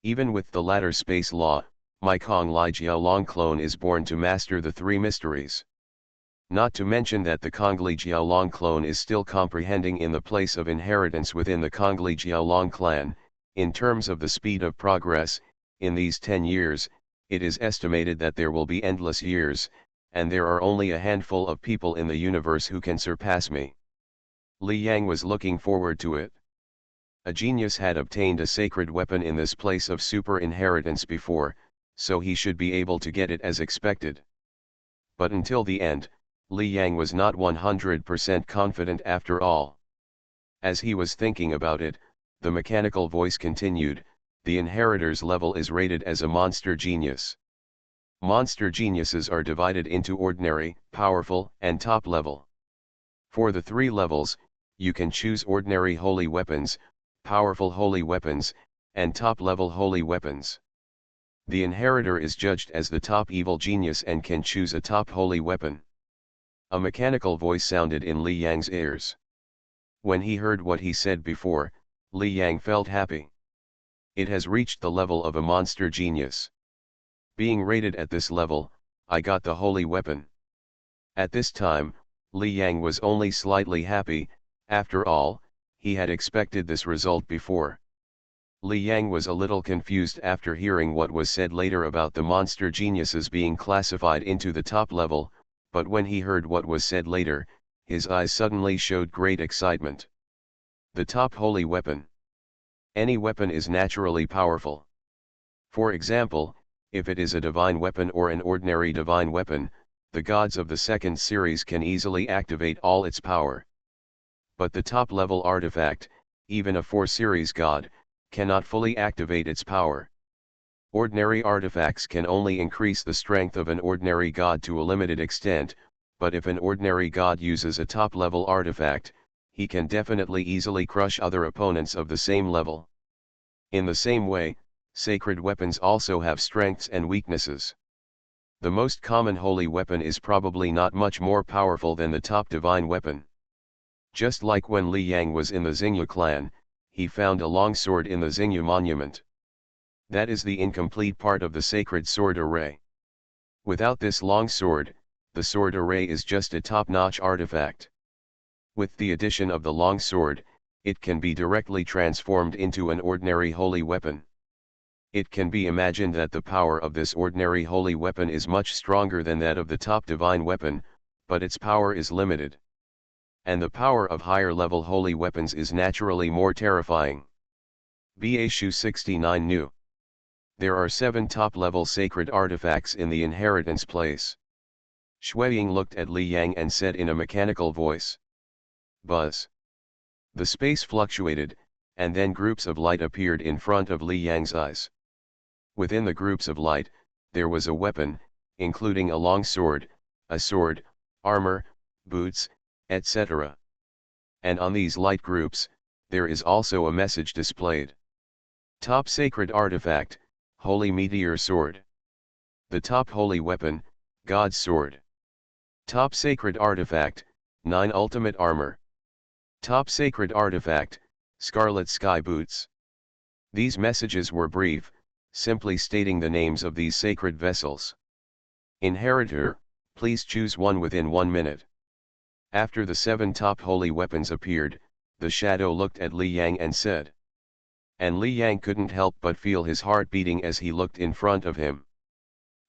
Even with the latter space law, my Kong Lai Jiaolong clone is born to master the 3 mysteries. Not to mention that the Kong Li Jiaolong clone is still comprehending in the place of inheritance within the Kong Li Jiaolong clan. In terms of the speed of progress, in these 10 years, it is estimated that there will be endless years, and there are only a handful of people in the universe who can surpass me. Li Yang was looking forward to it. A genius had obtained a sacred weapon in this place of super inheritance before, so he should be able to get it as expected. But until the end, Li Yang was not 100% confident after all. As he was thinking about it, the mechanical voice continued, the inheritor's level is rated as a monster genius. Monster geniuses are divided into ordinary, powerful, and top level. For the 3 levels, you can choose ordinary holy weapons, powerful holy weapons, and top-level holy weapons. The inheritor is judged as the top evil genius and can choose a top holy weapon. A mechanical voice sounded in Li Yang's ears. When he heard what he said before, Li Yang felt happy. It has reached the level of a monster genius. Being rated at this level, I got the holy weapon. At this time, Li Yang was only slightly happy. After all, he had expected this result before. Li Yang was a little confused after hearing what was said later about the monster geniuses being classified into the top level, but when he heard what was said later, his eyes suddenly showed great excitement. The top holy weapon. Any weapon is naturally powerful. For example, if it is a divine weapon or an ordinary divine weapon, the gods of the second series can easily activate all its power. But the top-level artifact, even a 4-series god, cannot fully activate its power. Ordinary artifacts can only increase the strength of an ordinary god to a limited extent, but if an ordinary god uses a top-level artifact, he can definitely easily crush other opponents of the same level. In the same way, sacred weapons also have strengths and weaknesses. The most common holy weapon is probably not much more powerful than the top divine weapon. Just like when Li Yang was in the Xingyu clan, he found a long sword in the Xingyu monument. That is the incomplete part of the sacred sword array. Without this long sword, the sword array is just a top-notch artifact. With the addition of the long sword, it can be directly transformed into an ordinary holy weapon. It can be imagined that the power of this ordinary holy weapon is much stronger than that of the top divine weapon, but its power is limited. And the power of higher-level holy weapons is naturally more terrifying. Bashu 69 New. There are 7 top-level sacred artifacts in the inheritance place. Shuiying looked at Li Yang and said in a mechanical voice. Buzz. The space fluctuated, and then groups of light appeared in front of Li Yang's eyes. Within the groups of light, there was a weapon, including a long sword, a sword, armor, boots, etc. And on these light groups, there is also a message displayed. Top sacred artifact, holy meteor sword. The top holy weapon, God's sword. Top sacred artifact, 9 ultimate armor. Top sacred artifact, scarlet sky boots. These messages were brief, simply stating the names of these sacred vessels. Inheritor, please choose one within 1 minute. After the 7 top holy weapons appeared, the shadow looked at Li Yang and said. And Li Yang couldn't help but feel his heart beating as he looked in front of him.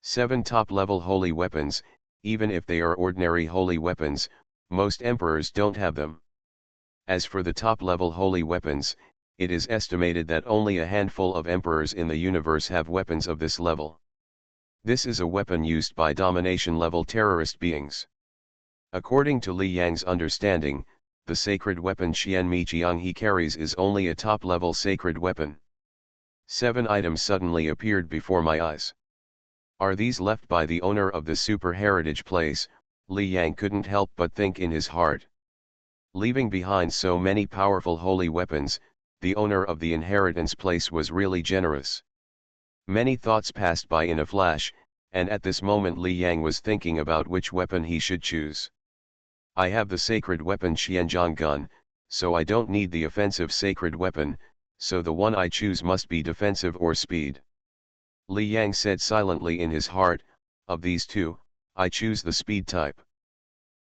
7 top-level holy weapons, even if they are ordinary holy weapons, most emperors don't have them. As for the top-level holy weapons, it is estimated that only a handful of emperors in the universe have weapons of this level. This is a weapon used by domination-level terrorist beings. According to Li Yang's understanding, the sacred weapon Xianmi he carries is only a top-level sacred weapon. 7 items suddenly appeared before my eyes. Are these left by the owner of the super heritage place? Li Yang couldn't help but think in his heart. Leaving behind so many powerful holy weapons, the owner of the inheritance place was really generous. Many thoughts passed by in a flash, and at this moment Li Yang was thinking about which weapon he should choose. I have the sacred weapon Xianzhang gun, so I don't need the offensive sacred weapon, so the one I choose must be defensive or speed. Li Yang said silently in his heart, of these two, I choose the speed type.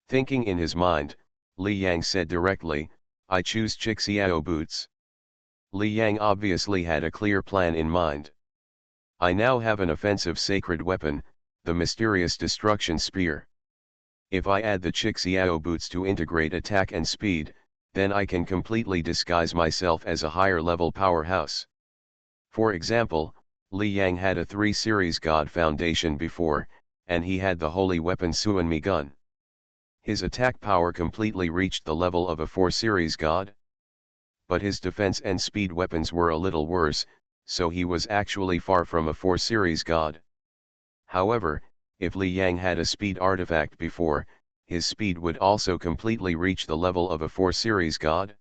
Thinking in his mind, Li Yang said directly, I choose Xiao boots. Li Yang obviously had a clear plan in mind. I now have an offensive sacred weapon, the mysterious destruction spear. If I add the Xiao boots to integrate attack and speed, then I can completely disguise myself as a higher level powerhouse. For example, Li Yang had a 3 series God Foundation before, and he had the holy weapon Suanmi gun. His attack power completely reached the level of a 4 series God. But his defense and speed weapons were a little worse, so he was actually far from a 4 series God. However, if Li Yang had a speed artifact before, his speed would also completely reach the level of a 4 series God.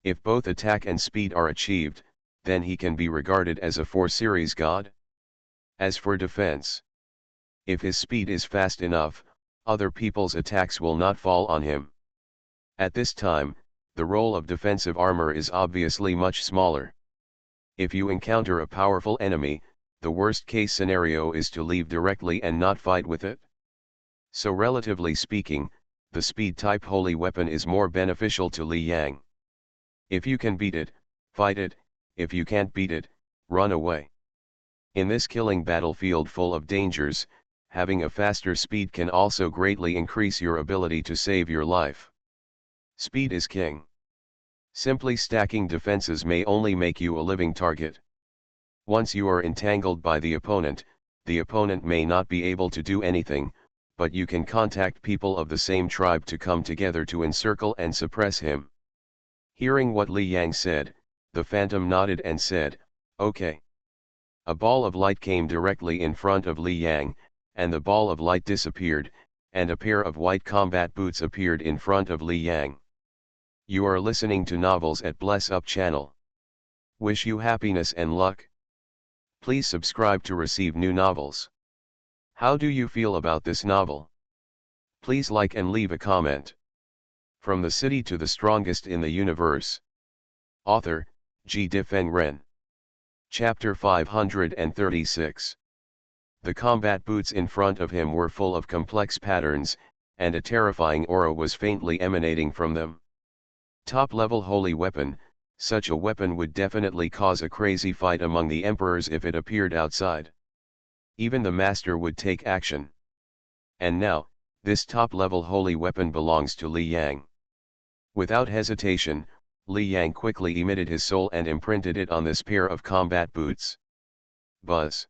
If both attack and speed are achieved, then he can be regarded as a 4 series God. As for defense, if his speed is fast enough, other people's attacks will not fall on him. At this time, the role of defensive armor is obviously much smaller. If you encounter a powerful enemy, the worst case scenario is to leave directly and not fight with it. So relatively speaking, the speed type holy weapon is more beneficial to Li Yang. If you can beat it, fight it, if you can't beat it, run away. In this killing battlefield full of dangers, having a faster speed can also greatly increase your ability to save your life. Speed is king. Simply stacking defenses may only make you a living target. Once you are entangled by the opponent may not be able to do anything, but you can contact people of the same tribe to come together to encircle and suppress him. Hearing what Li Yang said, the phantom nodded and said, okay. A ball of light came directly in front of Li Yang, and the ball of light disappeared, and a pair of white combat boots appeared in front of Li Yang. You are listening to Novels at Bless Up channel. Wish you happiness and luck. Please subscribe to receive new novels. How do you feel about this novel? Please like and leave a comment. From the city to the strongest in the universe. Author, Ji Difeng Ren. Chapter 536. The combat boots in front of him were full of complex patterns, and a terrifying aura was faintly emanating from them. Top-level holy weapon, such a weapon would definitely cause a crazy fight among the emperors if it appeared outside. Even the master would take action. And now, this top-level holy weapon belongs to Li Yang. Without hesitation, Li Yang quickly emitted his soul and imprinted it on this pair of combat boots. Buzz.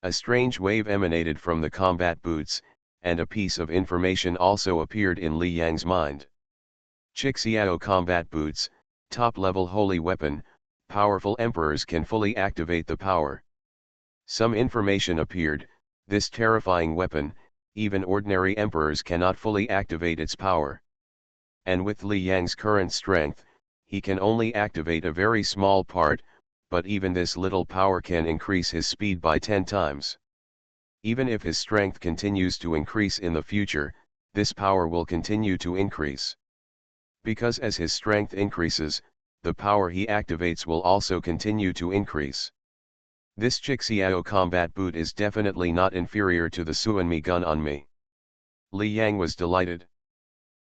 A strange wave emanated from the combat boots, and a piece of information also appeared in Li Yang's mind. Xiao combat boots, top-level holy weapon, powerful emperors can fully activate the power. Some information appeared, This terrifying weapon, even ordinary emperors cannot fully activate its power. And with Li Yang's current strength, he can only activate a very small part, but even this little power can increase his speed by 10 times. Even if his strength continues to increase in the future, this power will continue to increase. Because as his strength increases, the power he activates will also continue to increase. This Chixiao combat boot is definitely not inferior to the Suanmi gun on me. Li Yang was delighted.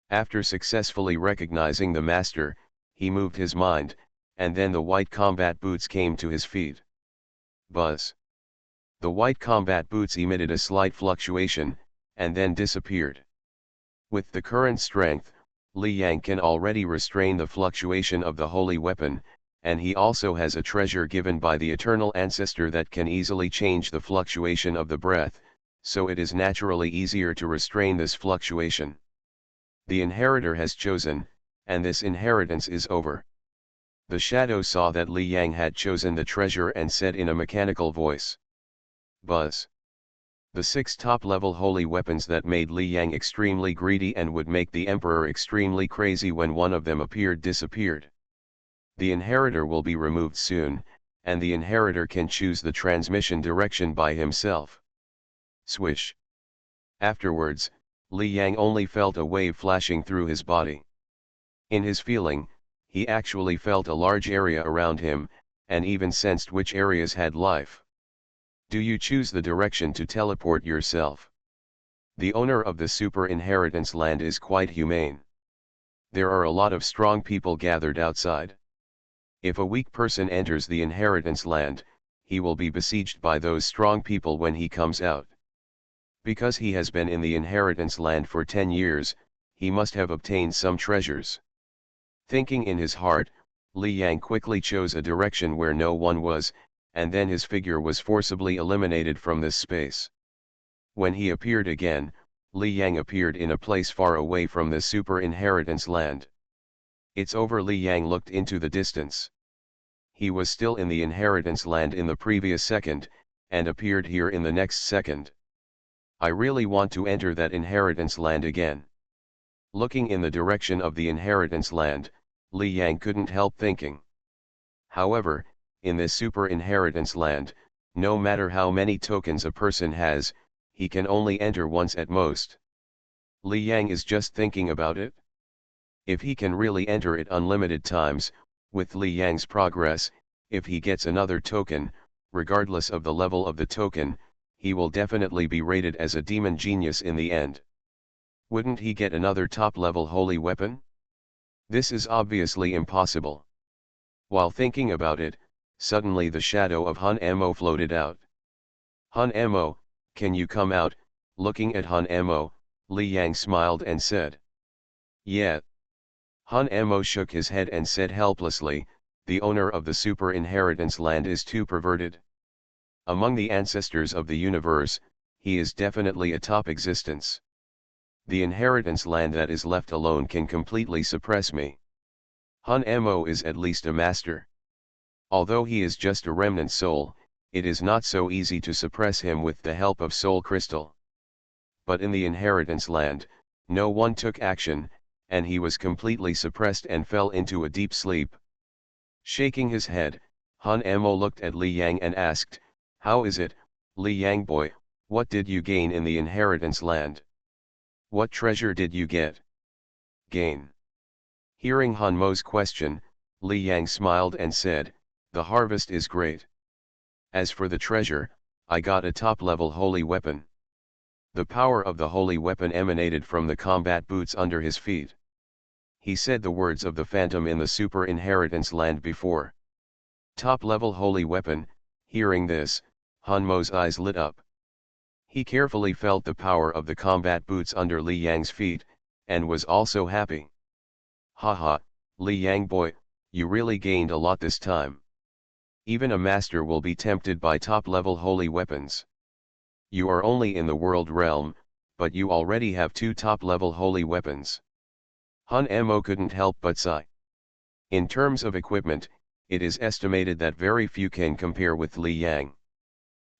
After successfully recognizing the master, he moved his mind, and then the white combat boots came to his feet. Buzz. The white combat boots emitted a slight fluctuation, and then disappeared. With the current strength, Li Yang can already restrain the fluctuation of the holy weapon, and he also has a treasure given by the eternal ancestor that can easily change the fluctuation of the breath, so it is naturally easier to restrain this fluctuation. The inheritor has chosen, and this inheritance is over. The shadow saw that Li Yang had chosen the treasure and said in a mechanical voice. Buzz. The 6 top-level holy weapons that made Li Yang extremely greedy and would make the emperor extremely crazy when one of them appeared disappeared. The inheritor will be removed soon, and the inheritor can choose the transmission direction by himself. Swish. Afterwards, Li Yang only felt a wave flashing through his body. In his feeling, he actually felt a large area around him, and even sensed which areas had life. Do you choose the direction to teleport yourself? The owner of the super inheritance land is quite humane. There are a lot of strong people gathered outside. If a weak person enters the inheritance land, he will be besieged by those strong people when he comes out. Because he has been in the inheritance land for 10 years, he must have obtained some treasures. Thinking in his heart, Li Yang quickly chose a direction where no one was, and then his figure was forcibly eliminated from this space. When he appeared again, Li Yang appeared in a place far away from the super inheritance land. It's over. Li Yang looked into the distance. He was still in the inheritance land in the previous second, and appeared here in the next second. I really want to enter that inheritance land again. Looking in the direction of the inheritance land, Li Yang couldn't help thinking. However, in this super inheritance land, no matter how many tokens a person has, he can only enter once at most. Li Yang is just thinking about it. If he can really enter it unlimited times, with Li Yang's progress, if he gets another token, regardless of the level of the token, he will definitely be rated as a demon genius in the end. Wouldn't he get another top-level holy weapon? This is obviously impossible. While thinking about it, suddenly the shadow of Han Emo floated out. Han Emo, can you come out? Looking at Han Emo, Li Yang smiled and said. Yeah. Han Emo shook his head and said helplessly, the owner of the super inheritance land is too perverted. Among the ancestors of the universe, he is definitely a top existence. The inheritance land that is left alone can completely suppress me. Han Emo is at least a master. Although he is just a remnant soul, it is not so easy to suppress him with the help of Soul Crystal. But in the inheritance land, no one took action, and he was completely suppressed and fell into a deep sleep. Shaking his head, Han Emo looked at Li Yang and asked, how is it, Li Yang boy, what did you gain in the inheritance land? What treasure did you get? Gain. Hearing Han Mo's question, Li Yang smiled and said, the harvest is great. As for the treasure, I got a top-level holy weapon. The power of the holy weapon emanated from the combat boots under his feet. He said the words of the phantom in the super inheritance land before. Top-level holy weapon. Hearing this, Han Mo's eyes lit up. He carefully felt the power of the combat boots under Li Yang's feet, and was also happy. Haha, Li Yang boy, you really gained a lot this time. Even a master will be tempted by top-level holy weapons. You are only in the world realm, but you already have 2 top-level holy weapons. Han Emo couldn't help but sigh. In terms of equipment, it is estimated that very few can compare with Li Yang.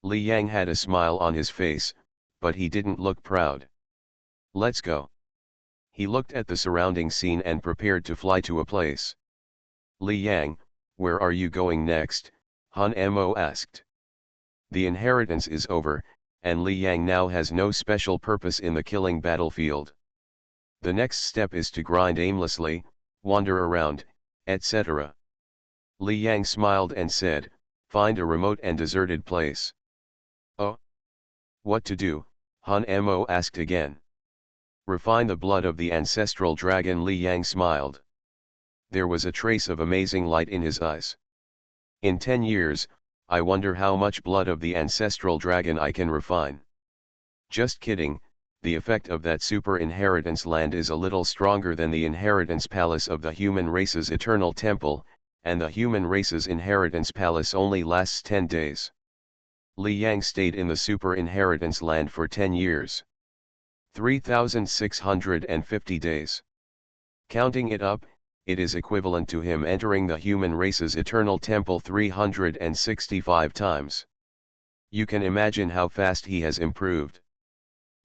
Li Yang had a smile on his face, but he didn't look proud. Let's go. He looked at the surrounding scene and prepared to fly to a place. Li Yang, where are you going next? Han Mo asked. The inheritance is over, and Li Yang now has no special purpose in the killing battlefield. The next step is to grind aimlessly, wander around, etc. Li Yang smiled and said, find a remote and deserted place. Oh? What to do? Han Mo asked again. Refine the blood of the ancestral dragon. Li Yang smiled. There was a trace of amazing light in his eyes. In 10 years, I wonder how much blood of the ancestral dragon I can refine. Just kidding, the effect of that super inheritance land is a little stronger than the inheritance palace of the human race's eternal temple, and the human race's inheritance palace only lasts 10 days. Li Yang stayed in the super inheritance land for 10 years. 3,650 days. Counting it up, it is equivalent to him entering the human race's eternal temple 365 times. You can imagine how fast he has improved.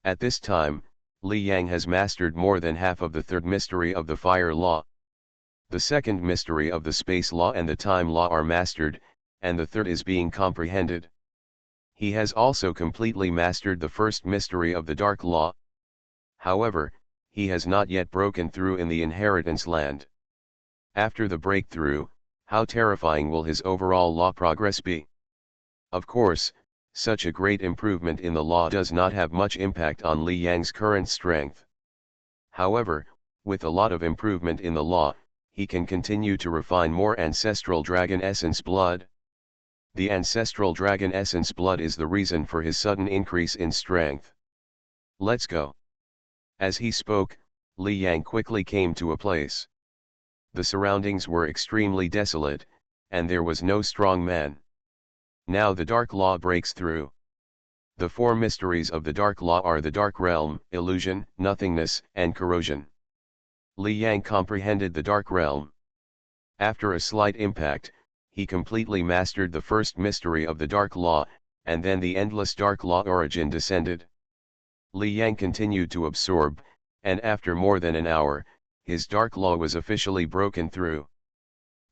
At this time, Li Yang has mastered more than half of the third mystery of the fire law. The second mystery of the space law and the time law are mastered, and the third is being comprehended. He has also completely mastered the first mystery of the dark law. However, he has not yet broken through in the inheritance land. After the breakthrough, how terrifying will his overall law progress be? Of course, such a great improvement in the law does not have much impact on Li Yang's current strength. However, with a lot of improvement in the law, he can continue to refine more ancestral dragon essence blood. The ancestral dragon essence blood is the reason for his sudden increase in strength. Let's go. As he spoke, Li Yang quickly came to a place. The surroundings were extremely desolate, and there was no strong man. Now the dark law breaks through. The 4 mysteries of the dark law are the dark realm, illusion, nothingness, and corrosion. Li Yang comprehended the dark realm. After a slight impact, he completely mastered the first mystery of the dark law, and then the endless dark law origin descended. Li Yang continued to absorb, and after more than an hour, his dark law was officially broken through.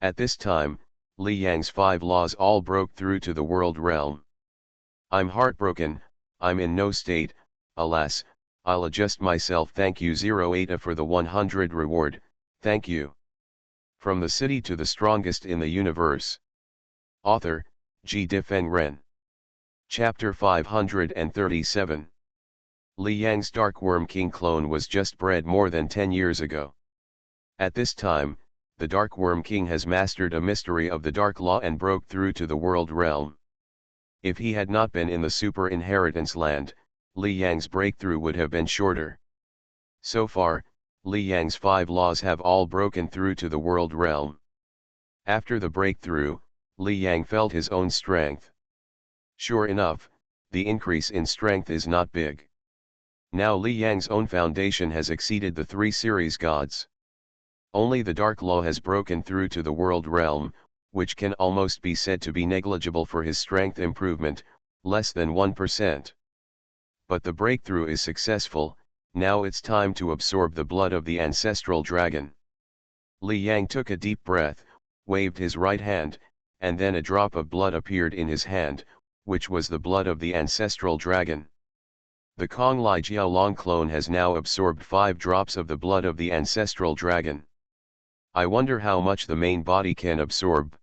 At this time, Li Yang's 5 laws all broke through to the world realm. I'm heartbroken, I'm in no state, alas, I'll adjust myself. Thank you 08 for the 100 reward, thank you. From the city to the strongest in the universe. Author, G. Difeng Ren. Chapter 537. Li Yang's Dark Worm King clone was just bred more than 10 years ago. At this time, the Dark Worm King has mastered a mystery of the Dark Law and broke through to the world realm. If he had not been in the super inheritance land, Li Yang's breakthrough would have been shorter. So far, Li Yang's 5 laws have all broken through to the world realm. After the breakthrough, Li Yang felt his own strength. Sure enough, the increase in strength is not big. Now Li Yang's own foundation has exceeded the 3 series gods. Only the dark law has broken through to the world realm, which can almost be said to be negligible for his strength improvement, less than 1%. But the breakthrough is successful. Now it's time to absorb the blood of the ancestral dragon. Li Yang took a deep breath, waved his right hand, and then a drop of blood appeared in his hand, which was the blood of the ancestral dragon. The Konglai Jiaolong clone has now absorbed 5 drops of the blood of the ancestral dragon. I wonder how much the main body can absorb.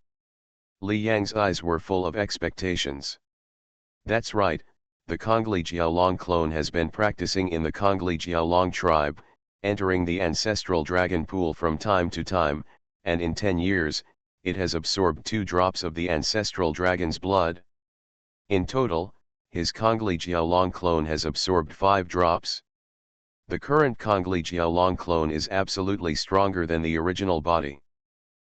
Li Yang's eyes were full of expectations. That's right, the Konglai Jiaolong clone has been practicing in the Konglai Jiaolong tribe, entering the ancestral dragon pool from time to time, and in 10 years, it has absorbed 2 drops of the ancestral dragon's blood. In total, his Konglai Jiaolong clone has absorbed 5 drops. The current Konglai Jiaolong clone is absolutely stronger than the original body.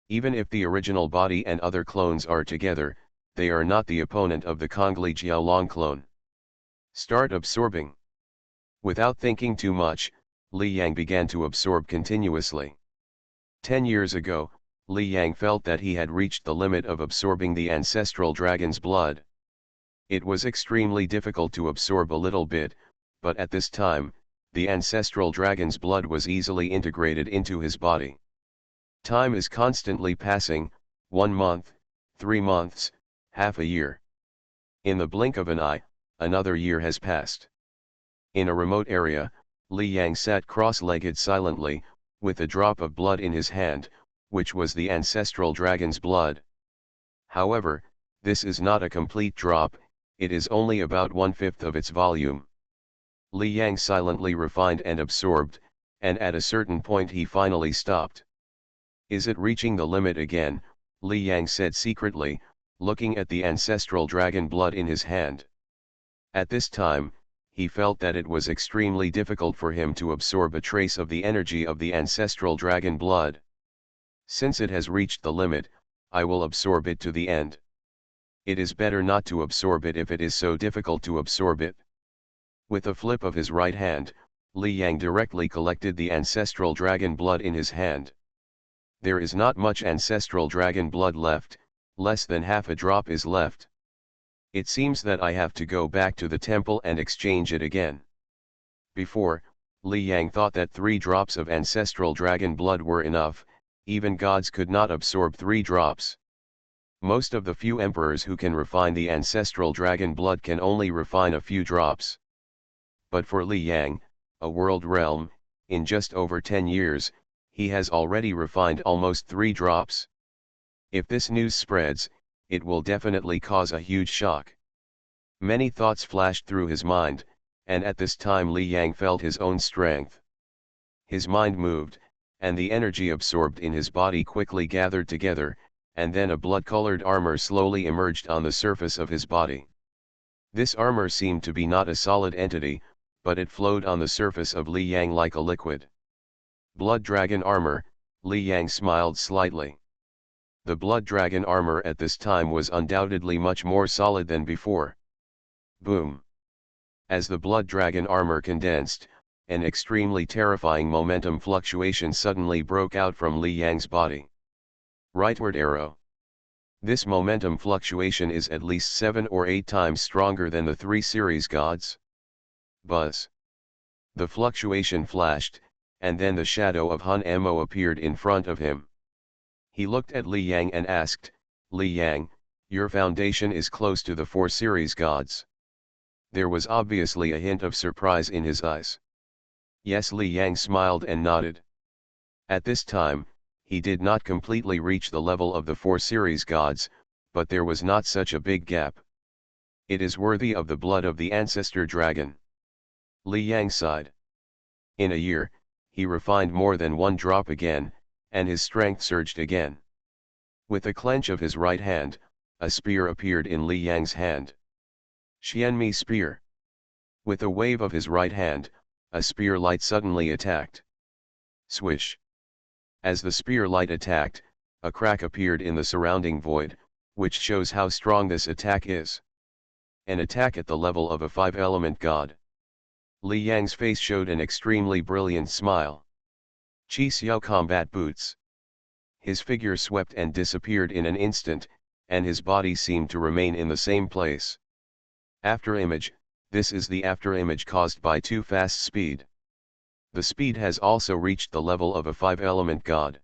Even if the original body and other clones are together, they are not the opponent of the Konglai Jiaolong clone. Start absorbing. Without thinking too much, Li Yang began to absorb continuously. 10 years ago, Li Yang felt that he had reached the limit of absorbing the ancestral dragon's blood. It was extremely difficult to absorb a little bit, but at this time, the ancestral dragon's blood was easily integrated into his body. Time is constantly passing, 1 month, 3 months, half a year. In the blink of an eye, another year has passed. In a remote area, Li Yang sat cross-legged silently, with a drop of blood in his hand, which was the ancestral dragon's blood. However, this is not a complete drop, it is only about 1/5 of its volume. Li Yang silently refined and absorbed, and at a certain point he finally stopped. Is it reaching the limit again? Li Yang said secretly, looking at the ancestral dragon blood in his hand. At this time, he felt that it was extremely difficult for him to absorb a trace of the energy of the ancestral dragon blood. Since it has reached the limit, I will absorb it to the end. It is better not to absorb it if it is so difficult to absorb it. With a flip of his right hand, Li Yang directly collected the ancestral dragon blood in his hand. There is not much ancestral dragon blood left, less than half a drop is left. It seems that I have to go back to the temple and exchange it again. Before, Li Yang thought that 3 drops of ancestral dragon blood were enough, even gods could not absorb 3 drops. Most of the few emperors who can refine the ancestral dragon blood can only refine a few drops. But for Li Yang, a world realm, in just over 10 years, he has already refined almost 3 drops. If this news spreads, it will definitely cause a huge shock. Many thoughts flashed through his mind, and at this time Li Yang felt his own strength. His mind moved, and the energy absorbed in his body quickly gathered together, and then a blood-colored armor slowly emerged on the surface of his body. This armor seemed to be not a solid entity, but it flowed on the surface of Li Yang like a liquid. Blood Dragon Armor, Li Yang smiled slightly. The Blood Dragon armor at this time was undoubtedly much more solid than before. Boom! As the Blood Dragon armor condensed, an extremely terrifying momentum fluctuation suddenly broke out from Li Yang's body. Rightward arrow. This momentum fluctuation is at least 7 or 8 times stronger than the 3 series gods. Buzz. The fluctuation flashed, and then the shadow of Hun Mo appeared in front of him. He looked at Li Yang and asked, Li Yang, your foundation is close to the 4 series gods. There was obviously a hint of surprise in his eyes. Yes, Li Yang smiled and nodded. At this time, he did not completely reach the level of the 4 series gods, but there was not such a big gap. It is worthy of the blood of the ancestor dragon. Li Yang sighed. In a year, he refined more than 1 drop again, and his strength surged again. With a clench of his right hand, a spear appeared in Li Yang's hand. Xianmi spear. With a wave of his right hand, a spear light suddenly attacked. Swish. As the spear light attacked, a crack appeared in the surrounding void, which shows how strong this attack is. An attack at the level of a 5-element god. Li Yang's face showed an extremely brilliant smile. Qi Xiao combat boots. His figure swept and disappeared in an instant, and his body seemed to remain in the same place. After image, this is the after image caused by too fast speed. The speed has also reached the level of a 5-element god.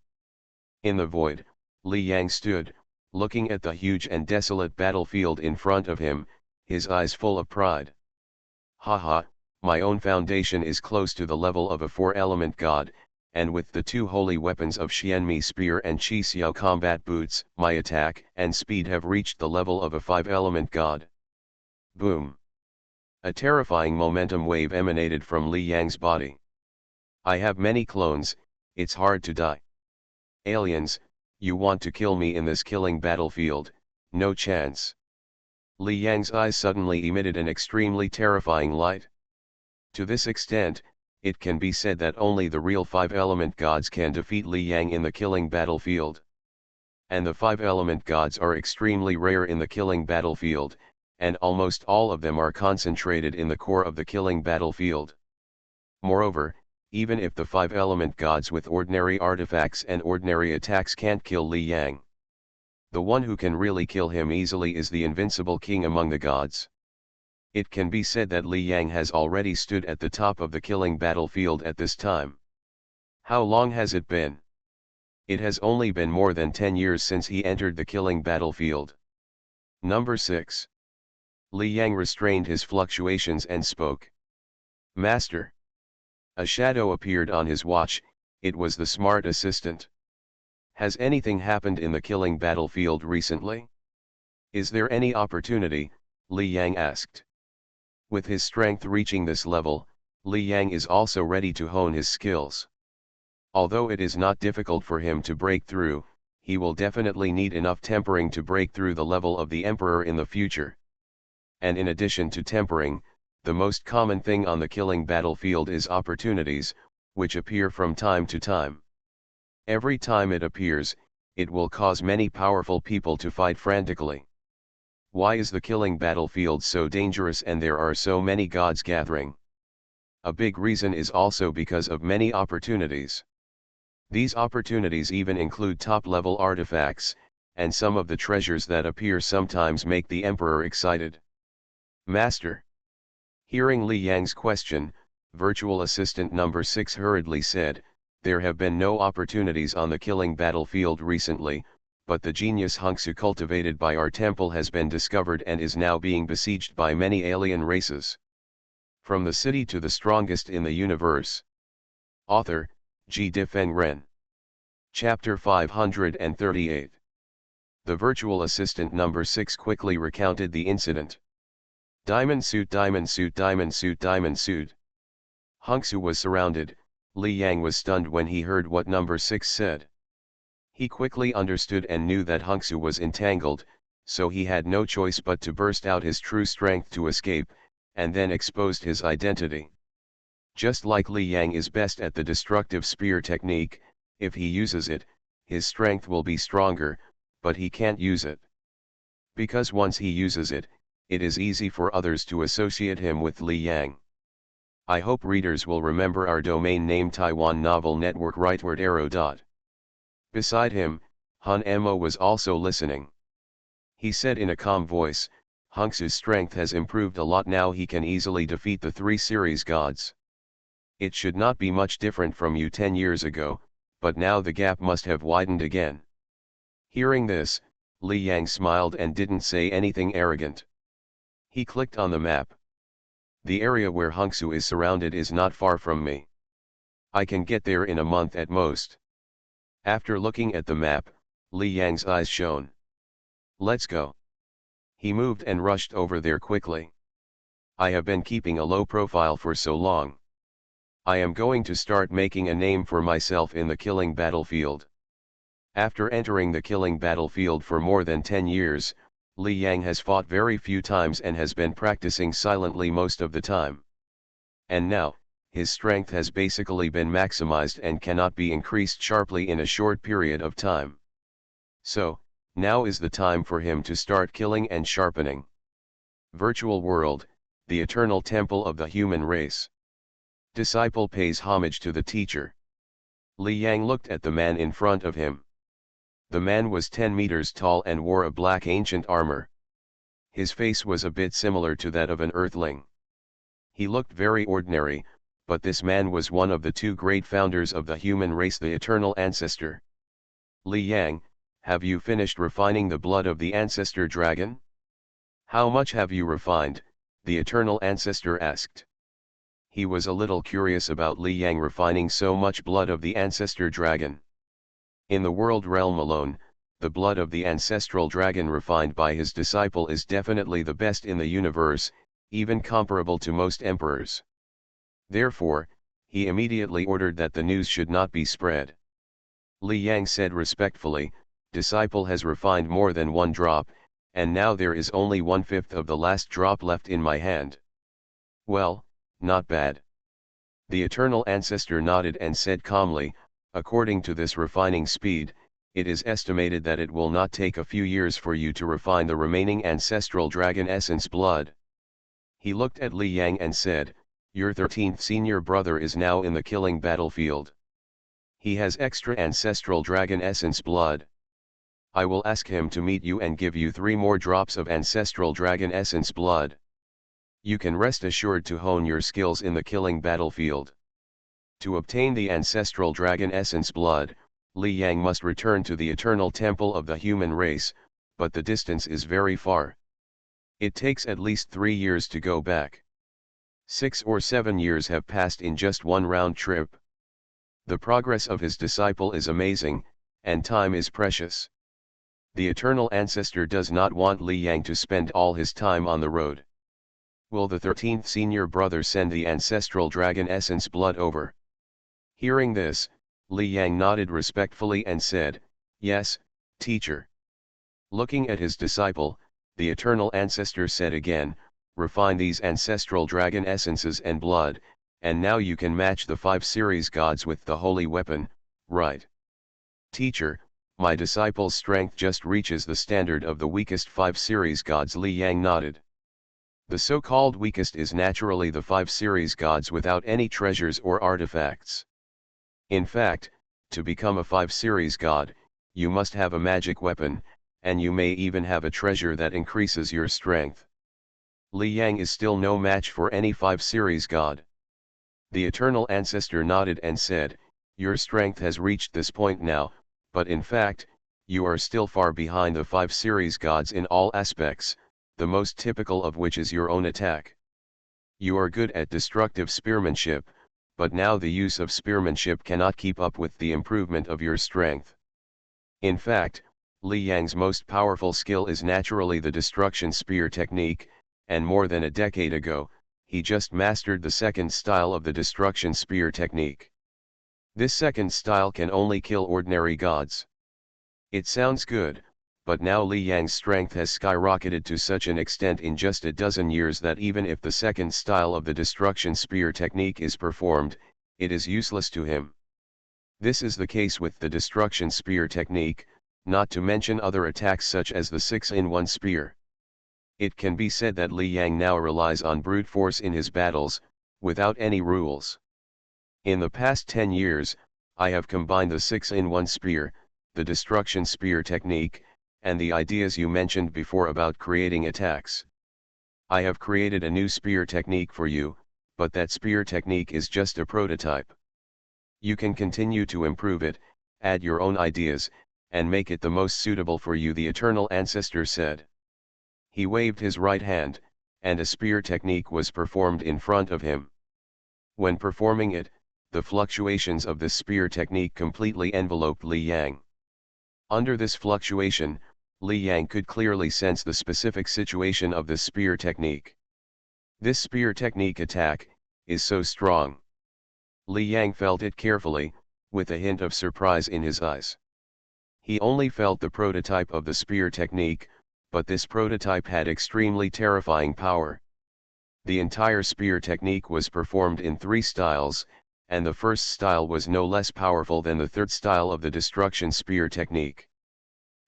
In the void, Li Yang stood, looking at the huge and desolate battlefield in front of him, his eyes full of pride. Haha, my own foundation is close to the level of a 4-element god, and with the 2 holy weapons of Xianmi spear and Qi Xiao combat boots, my attack and speed have reached the level of a 5-element god. Boom! A terrifying momentum wave emanated from Li Yang's body. I have many clones, it's hard to die. Aliens, you want to kill me in this killing battlefield, no chance. Li Yang's eyes suddenly emitted an extremely terrifying light. To this extent, it can be said that only the real 5-element gods can defeat Li Yang in the killing battlefield. And the 5-element gods are extremely rare in the killing battlefield, and almost all of them are concentrated in the core of the killing battlefield. Moreover, even if the 5-element gods with ordinary artifacts and ordinary attacks can't kill Li Yang, The one who can really kill him easily is the invincible king among the gods. It can be said that Li Yang has already stood at the top of the killing battlefield at this time. How long has it been? It has only been more than 10 years since he entered the killing battlefield. Number 6. Li Yang restrained his fluctuations and spoke. Master. A shadow appeared on his watch. It was the smart assistant. Has anything happened in the killing battlefield recently? Is there any opportunity? Li Yang asked. With his strength reaching this level, Li Yang is also ready to hone his skills. Although it is not difficult for him to break through, he will definitely need enough tempering to break through the level of the Emperor in the future. And in addition to tempering, the most common thing on the killing battlefield is opportunities, which appear from time to time. Every time it appears, it will cause many powerful people to fight frantically. Why is the killing battlefield so dangerous and there are so many gods gathering? A big reason is also because of many opportunities. These opportunities even include top-level artifacts, and some of the treasures that appear sometimes make the Emperor excited. Master. Hearing Li Yang's question, Virtual Assistant number 6 hurriedly said, there have been no opportunities on the killing battlefield recently, but the genius Hongsu cultivated by our temple has been discovered and is now being besieged by many alien races. From the city to the strongest in the universe. Author, Ji Difeng Ren. Chapter 538. The virtual assistant number 6 quickly recounted the incident. Diamond suit, diamond suit, diamond suit, diamond suit. Hongsu was surrounded. Li Yang was stunned when he heard what number 6 said. He quickly understood and knew that Hongsu was entangled, so he had no choice but to burst out his true strength to escape, and then exposed his identity. Just like Li Yang is best at the destructive spear technique, if he uses it, his strength will be stronger, but he can't use it. Because once he uses it, it is easy for others to associate him with Li Yang. I hope readers will remember our domain name Taiwan Novel Network rightward arrow. Beside him, Han Mo was also listening. He said in a calm voice, Hongsu's strength has improved a lot now, he can easily defeat the 3 series gods. It should not be much different from you 10 years ago, but now the gap must have widened again. Hearing this, Li Yang smiled and didn't say anything arrogant. He clicked on the map. The area where Hongsu is surrounded is not far from me. I can get there in a month at most. After looking at the map, Li Yang's eyes shone. Let's go. He moved and rushed over there quickly. I have been keeping a low profile for so long. I am going to start making a name for myself in the killing battlefield. After entering the killing battlefield for more than 10 years, Li Yang has fought very few times and has been practicing silently most of the time. And now, his strength has basically been maximized and cannot be increased sharply in a short period of time. So, now is the time for him to start killing and sharpening. Virtual world, the eternal temple of the human race. Disciple pays homage to the teacher. Li Yang looked at the man in front of him. The man was 10 meters tall and wore a black ancient armor. His face was a bit similar to that of an earthling. He looked very ordinary, but this man was one of the 2 great founders of the human race, the eternal ancestor. Li Yang, have you finished refining the blood of the ancestor dragon? How much have you refined? The eternal ancestor asked. He was a little curious about Li Yang refining so much blood of the ancestor dragon. In the world realm alone, the blood of the ancestral dragon refined by his disciple is definitely the best in the universe, even comparable to most emperors. Therefore, he immediately ordered that the news should not be spread. Li Yang said respectfully, disciple has refined more than 1 drop, and now there is only 1/5 of the last drop left in my hand. Well, not bad. The eternal ancestor nodded and said calmly, according to this refining speed, it is estimated that it will not take a few years for you to refine the remaining ancestral dragon essence blood. He looked at Li Yang and said, your 13th senior brother is now in the killing battlefield. He has extra ancestral dragon essence blood. I will ask him to meet you and give you 3 more drops of ancestral dragon essence blood. You can rest assured to hone your skills in the killing battlefield. To obtain the ancestral dragon essence blood, Li Yang must return to the eternal temple of the human race, but the distance is very far. It takes at least 3 years to go back. 6 or 7 years have passed in just one round trip. The progress of his disciple is amazing, and time is precious. The eternal ancestor does not want Li Yang to spend all his time on the road. Will the 13th senior brother send the ancestral dragon essence blood over? Hearing this, Li Yang nodded respectfully and said, "Yes, teacher." Looking at his disciple, the eternal ancestor said again, "Refine these ancestral dragon essences and blood, and now you can match the 5 series gods with the holy weapon, right?" "Teacher, my disciple's strength just reaches the standard of the weakest 5 series gods." Li Yang nodded. The so-called weakest is naturally the 5 series gods without any treasures or artifacts. In fact, to become a 5 series god, you must have a magic weapon, and you may even have a treasure that increases your strength. Li Yang is still no match for any 5 series god. The eternal ancestor nodded and said, "Your strength has reached this point now, but in fact, you are still far behind the 5 series gods in all aspects, the most typical of which is your own attack. You are good at destructive spearmanship, but now the use of spearmanship cannot keep up with the improvement of your strength." In fact, Li Yang's most powerful skill is naturally the destruction spear technique, and more than a decade ago, he just mastered the second style of the destruction spear technique. This second style can only kill ordinary gods. It sounds good, but now Li Yang's strength has skyrocketed to such an extent in just a dozen years that even if the second style of the destruction spear technique is performed, it is useless to him. This is the case with the destruction spear technique, not to mention other attacks such as the 6-in-1 spear. It can be said that Li Yang now relies on brute force in his battles, without any rules. In the past 10 years, I have combined the 6-in-1 spear, the destruction spear technique, and the ideas you mentioned before about creating attacks. I have created a new spear technique for you, but that spear technique is just a prototype. You can continue to improve it, add your own ideas, and make it the most suitable for you," the eternal ancestor said. He waved his right hand, and a spear technique was performed in front of him. When performing it, the fluctuations of this spear technique completely enveloped Li Yang. Under this fluctuation, Li Yang could clearly sense the specific situation of this spear technique. This spear technique attack is so strong. Li Yang felt it carefully, with a hint of surprise in his eyes. He only felt the prototype of the spear technique, but this prototype had extremely terrifying power. The entire spear technique was performed in 3 styles, and the first style was no less powerful than the third style of the destruction spear technique.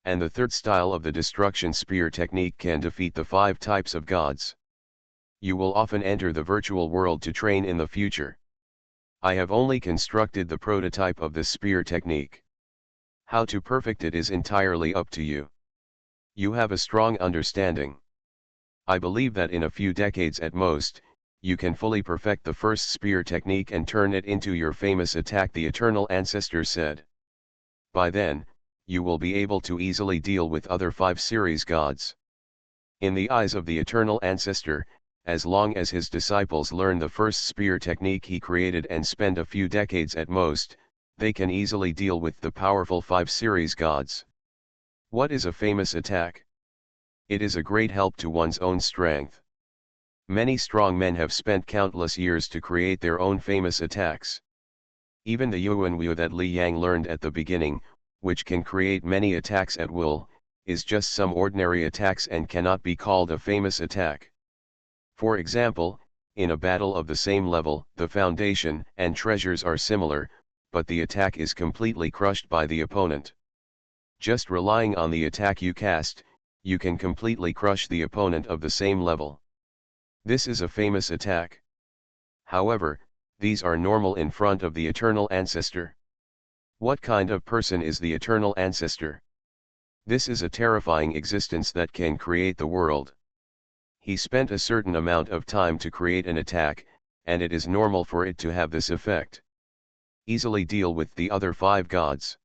And the third style of the destruction spear technique can defeat the 5 types of gods. You will often enter the virtual world to train in the future. I have only constructed the prototype of this spear technique. How to perfect it is entirely up to you. You have a strong understanding. I believe that in a few decades at most, you can fully perfect the first spear technique and turn it into your famous attack," the eternal ancestor said. "By then, you will be able to easily deal with other 5 series gods." In the eyes of the eternal ancestor, as long as his disciples learn the first spear technique he created and spend a few decades at most, they can easily deal with the powerful 5 series gods. What is a famous attack? It is a great help to one's own strength. Many strong men have spent countless years to create their own famous attacks. Even the Yuanwu that Li Yang learned at the beginning, which can create many attacks at will, is just some ordinary attacks and cannot be called a famous attack. For example, in a battle of the same level, the foundation and treasures are similar, but the attack is completely crushed by the opponent. Just relying on the attack you cast, you can completely crush the opponent of the same level. This is a famous attack. However, these are normal in front of the eternal ancestor. What kind of person is the eternal ancestor? This is a terrifying existence that can create the world. He spent a certain amount of time to create an attack, and it is normal for it to have this effect. Easily deal with the other 5 gods.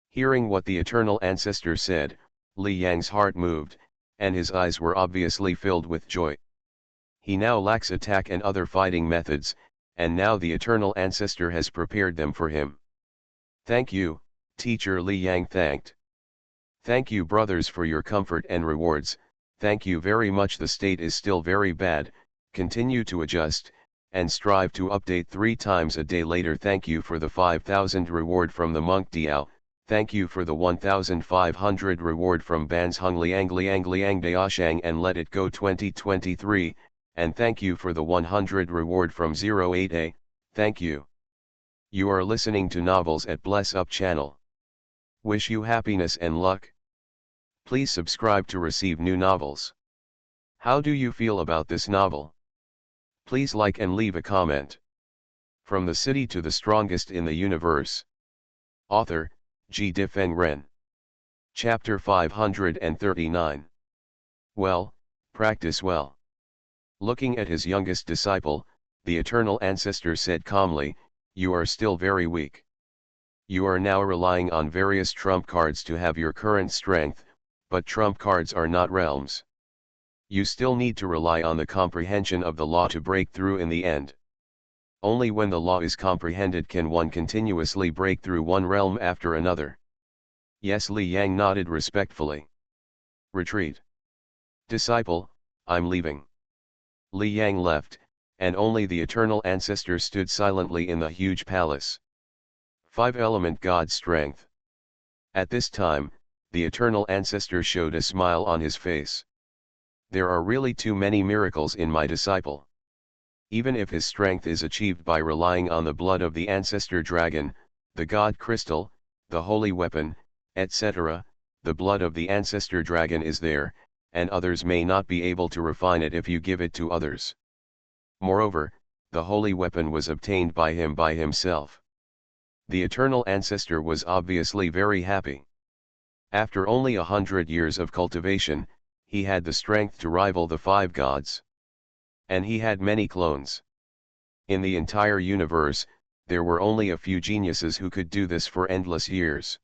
Hearing what the eternal ancestor said, Li Yang's heart moved, and his eyes were obviously filled with joy. He now lacks attack and other fighting methods, and now the eternal ancestor has prepared them for him. Thank you, teacher, Li Yang thanked. Thank you brothers for your comfort and rewards, thank you very much. The state is still very bad, continue to adjust, and strive to update 3 times a day later. Thank you for the 5,000 reward from the monk Diao, thank you for the 1,500 reward from Bans Hung Liang Liang Liang Daoshang and Let It Go 2023, and thank you for the 100 reward from 08A, thank you. You are listening to Novels at Bless Up channel. Wish you happiness and luck. Please subscribe to receive new novels. How do you feel about this novel? Please like and leave a comment. From the City to the Strongest in the Universe. Author, G. Difeng Ren. Chapter 539. Well, practice well. Looking at his youngest disciple, the eternal ancestor said calmly, you are still very weak. You are now relying on various trump cards to have your current strength, but trump cards are not realms. You still need to rely on the comprehension of the law to break through in the end. Only when the law is comprehended can one continuously break through one realm after another. Yes, Li Yang nodded respectfully. Retreat. Disciple, I'm leaving. Li Yang left, and only the eternal ancestor stood silently in the huge palace. 5-element God strength. At this time, the eternal ancestor showed a smile on his face. There are really too many miracles in my disciple. Even if his strength is achieved by relying on the blood of the ancestor dragon, the god crystal, the holy weapon, etc., the blood of the ancestor dragon is there, and others may not be able to refine it if you give it to others. Moreover, the holy weapon was obtained by him by himself. The eternal ancestor was obviously very happy. After only 100 years of cultivation, he had the strength to rival the 5 gods. And he had many clones. In the entire universe, there were only a few geniuses who could do this for endless years.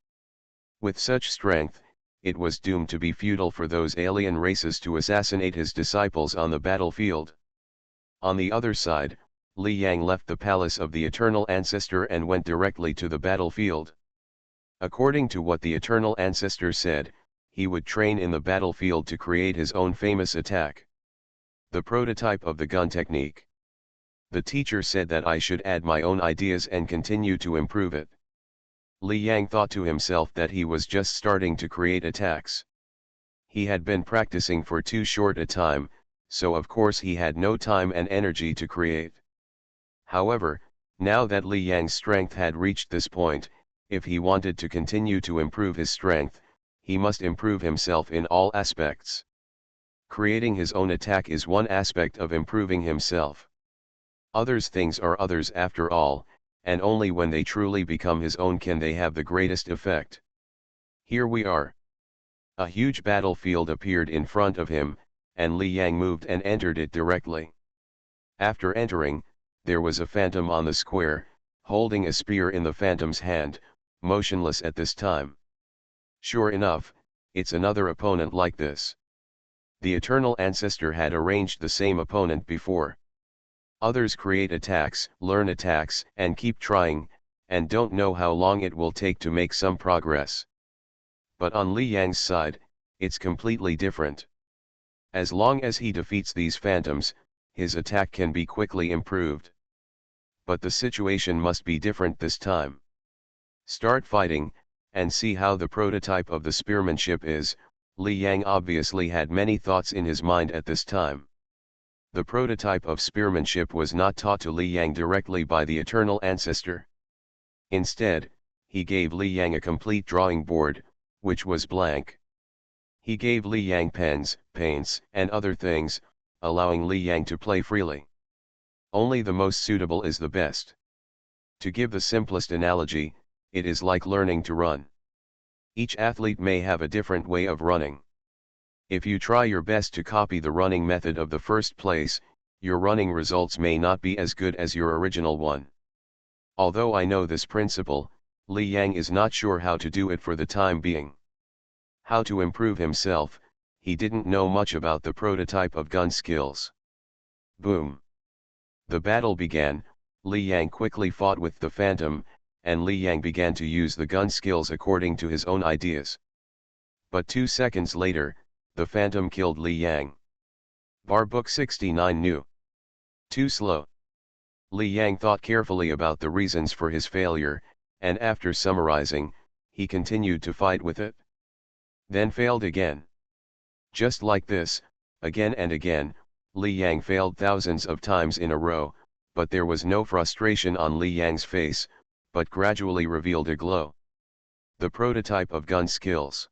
With such strength, it was doomed to be futile for those alien races to assassinate his disciples on the battlefield. On the other side, Li Yang left the palace of the eternal ancestor and went directly to the battlefield. According to what the eternal ancestor said, he would train in the battlefield to create his own famous attack. The prototype of the gun technique. The teacher said that I should add my own ideas and continue to improve it. Li Yang thought to himself that he was just starting to create attacks. He had been practicing for too short a time, so of course he had no time and energy to create. However, now that Li Yang's strength had reached this point, if he wanted to continue to improve his strength, he must improve himself in all aspects. Creating his own attack is one aspect of improving himself. Others things are others after all, and only when they truly become his own can they have the greatest effect. Here we are. A huge battlefield appeared in front of him, and Li Yang moved and entered it directly. After entering, there was a phantom on the square, holding a spear in the phantom's hand, motionless at this time. Sure enough, it's another opponent like this. The eternal ancestor had arranged the same opponent before. Others create attacks, learn attacks, and keep trying, and don't know how long it will take to make some progress. But on Li Yang's side, it's completely different. As long as he defeats these phantoms, his attack can be quickly improved. But the situation must be different this time. Start fighting, and see how the prototype of the spearmanship is. Li Yang obviously had many thoughts in his mind at this time. The prototype of spearmanship was not taught to Li Yang directly by the eternal ancestor. Instead, he gave Li Yang a complete drawing board, which was blank. He gave Li Yang pens, paints, and other things, allowing Li Yang to play freely. Only the most suitable is the best. To give the simplest analogy, it is like learning to run. Each athlete may have a different way of running. If you try your best to copy the running method of the first place, your running results may not be as good as your original one. Although I know this principle, Li Yang is not sure how to do it for the time being. How to improve himself, he didn't know much about the prototype of gun skills. Boom! The battle began. Li Yang quickly fought with the Phantom, and Li Yang began to use the gun skills according to his own ideas. But 2 seconds later, the Phantom killed Li Yang. Bar Book 69 New. Too slow. Li Yang thought carefully about the reasons for his failure, and after summarizing, he continued to fight with it. Then failed again. Just like this, again and again, Li Yang failed thousands of times in a row, but there was no frustration on Li Yang's face, but gradually revealed a glow. The prototype of gun skills.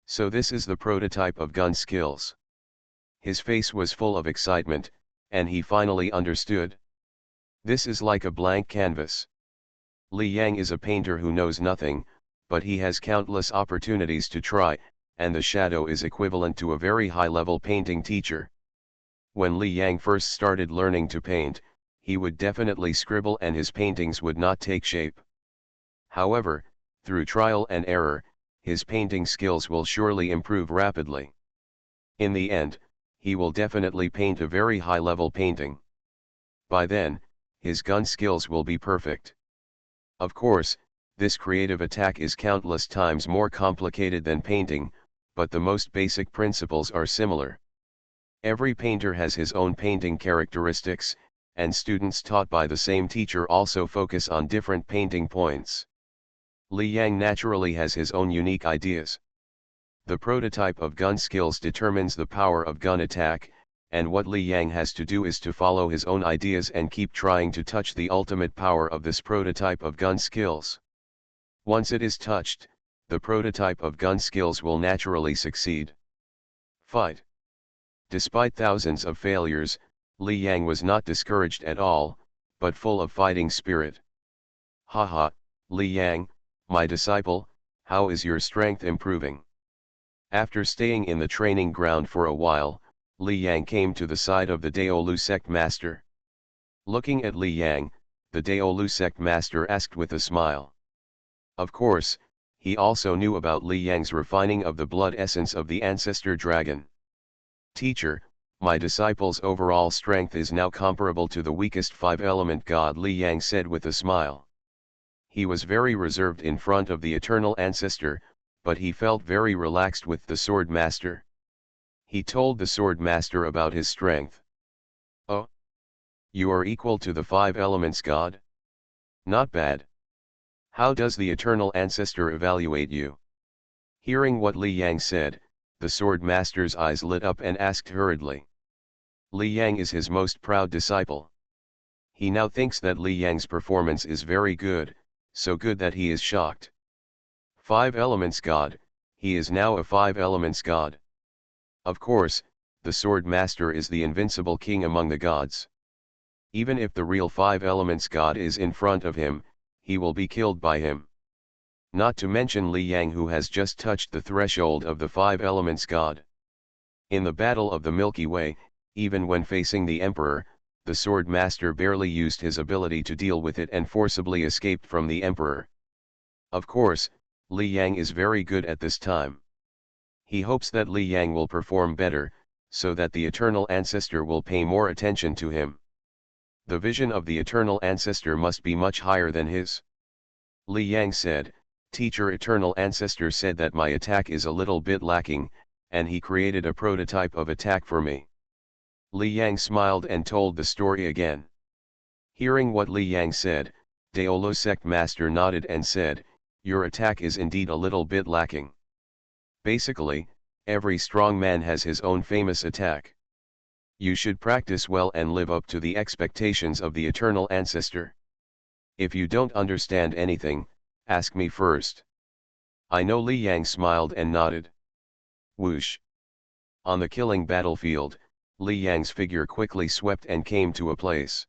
So this is the prototype of gun skills. His face was full of excitement, and he finally understood. This is like a blank canvas. Li Yang is a painter who knows nothing, but he has countless opportunities to try, and the shadow is equivalent to a very high-level painting teacher. When Li Yang first started learning to paint, he would definitely scribble and his paintings would not take shape. However, through trial and error, his painting skills will surely improve rapidly. In the end, he will definitely paint a very high-level painting. By then, his gun skills will be perfect. Of course, this creative attack is countless times more complicated than painting, but the most basic principles are similar. Every painter has his own painting characteristics, and students taught by the same teacher also focus on different painting points. Li Yang naturally has his own unique ideas. The prototype of gun skills determines the power of gun attack, and what Li Yang has to do is to follow his own ideas and keep trying to touch the ultimate power of this prototype of gun skills. Once it is touched, the prototype of gun skills will naturally succeed. Fight. Despite thousands of failures, Li Yang was not discouraged at all, but full of fighting spirit. Haha, Li Yang, my disciple, how is your strength improving? After staying in the training ground for a while, Li Yang came to the side of the Daolu sect master. Looking at Li Yang, the Daolu sect master asked with a smile. Of course, he also knew about Li Yang's refining of the blood essence of the ancestor dragon. Teacher, my disciple's overall strength is now comparable to the weakest 5-element god, Li Yang said with a smile. He was very reserved in front of the eternal ancestor, but he felt very relaxed with the sword master. He told the sword master about his strength. Oh, you are equal to the 5 elements god? Not bad. How does the eternal ancestor evaluate you? Hearing what Li Yang said, the sword master's eyes lit up and asked hurriedly. Li Yang is his most proud disciple. He now thinks that Li Yang's performance is very good, so good that he is shocked. 5 elements god, he is now a 5 elements god. Of course, the sword master is the invincible king among the gods. Even if the real 5 elements god is in front of him, he will be killed by him. Not to mention Li Yang, who has just touched the threshold of the 5 elements god. In the Battle of the Milky Way, even when facing the Emperor, the sword master barely used his ability to deal with it and forcibly escaped from the Emperor. Of course, Li Yang is very good at this time. He hopes that Li Yang will perform better, so that the eternal ancestor will pay more attention to him. The vision of the eternal ancestor must be much higher than his. Li Yang said, Teacher, eternal ancestor said that my attack is a little bit lacking, and he created a prototype of attack for me. Li Yang smiled and told the story again. Hearing what Li Yang said, Daolo sect master nodded and said, your attack is indeed a little bit lacking. Basically, every strong man has his own famous attack. You should practice well and live up to the expectations of the eternal ancestor. If you don't understand anything, ask me first. I know. Li Yang smiled and nodded. Whoosh. On the killing battlefield, Li Yang's figure quickly swept and came to a place.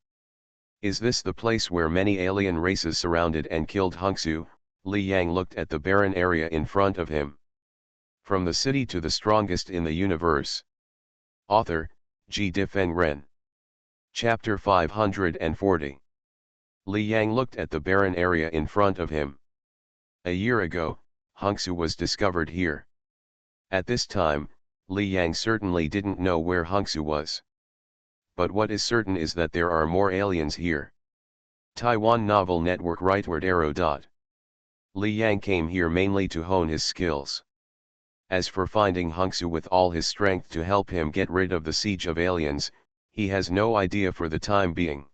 Is this the place where many alien races surrounded and killed Hongsu, Li Yang looked at the barren area in front of him. From the city to the strongest in the universe. Author, G. Difeng Ren. Chapter 540. Li Yang looked at the barren area in front of him. A year ago, Hongsu was discovered here. At this time, Li Yang certainly didn't know where Hongsu was. But what is certain is that there are more aliens here. Taiwan Novel Network Rightward arrow. Li Yang came here mainly to hone his skills. As for finding Hongsu with all his strength to help him get rid of the siege of aliens, he has no idea for the time being.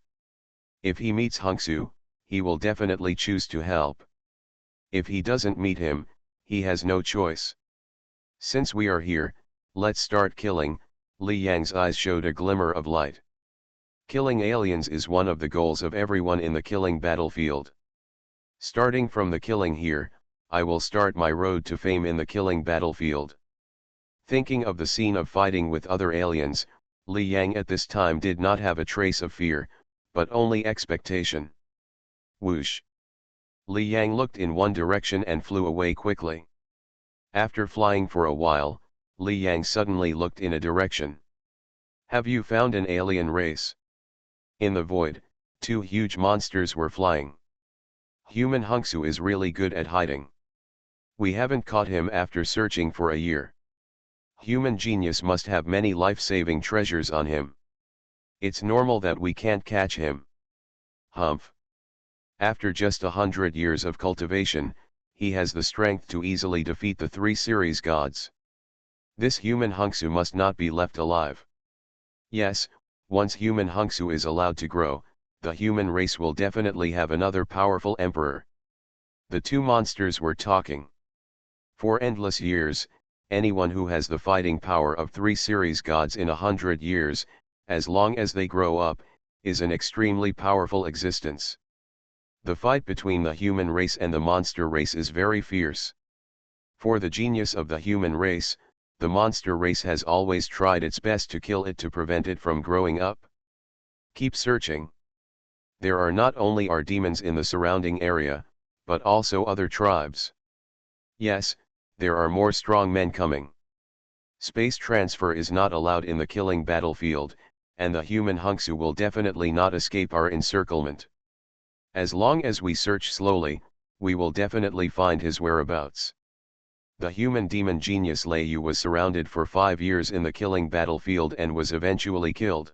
If he meets Hongsu, he will definitely choose to help. If he doesn't meet him, he has no choice. Since we are here, let's start killing. Li Yang's eyes showed a glimmer of light. Killing aliens is one of the goals of everyone in the killing battlefield. Starting from the killing here, I will start my road to fame in the killing battlefield. Thinking of the scene of fighting with other aliens, Li Yang at this time did not have a trace of fear, but only expectation. Whoosh! Li Yang looked in one direction and flew away quickly. After flying for a while, Li Yang suddenly looked in a direction. Have you found an alien race? In the void, two huge monsters were flying. Human Hongsu is really good at hiding. We haven't caught him after searching for a year. Human genius must have many life-saving treasures on him. It's normal that we can't catch him. Humph. After just 100 years of cultivation, he has the strength to easily defeat the 3 series gods. This human Hongsu must not be left alive. Yes, once human Hongsu is allowed to grow, the human race will definitely have another powerful emperor. The two monsters were talking. For endless years, anyone who has the fighting power of 3 series gods in 100 years, as long as they grow up, is an extremely powerful existence. The fight between the human race and the monster race is very fierce. For the genius of the human race, the monster race has always tried its best to kill it to prevent it from growing up. Keep searching. There are not only our demons in the surrounding area, but also other tribes. Yes, there are more strong men coming. Space transfer is not allowed in the killing battlefield, and the human Hongsu will definitely not escape our encirclement. As long as we search slowly, we will definitely find his whereabouts. The human demon genius Lei Yu was surrounded for 5 years in the killing battlefield and was eventually killed.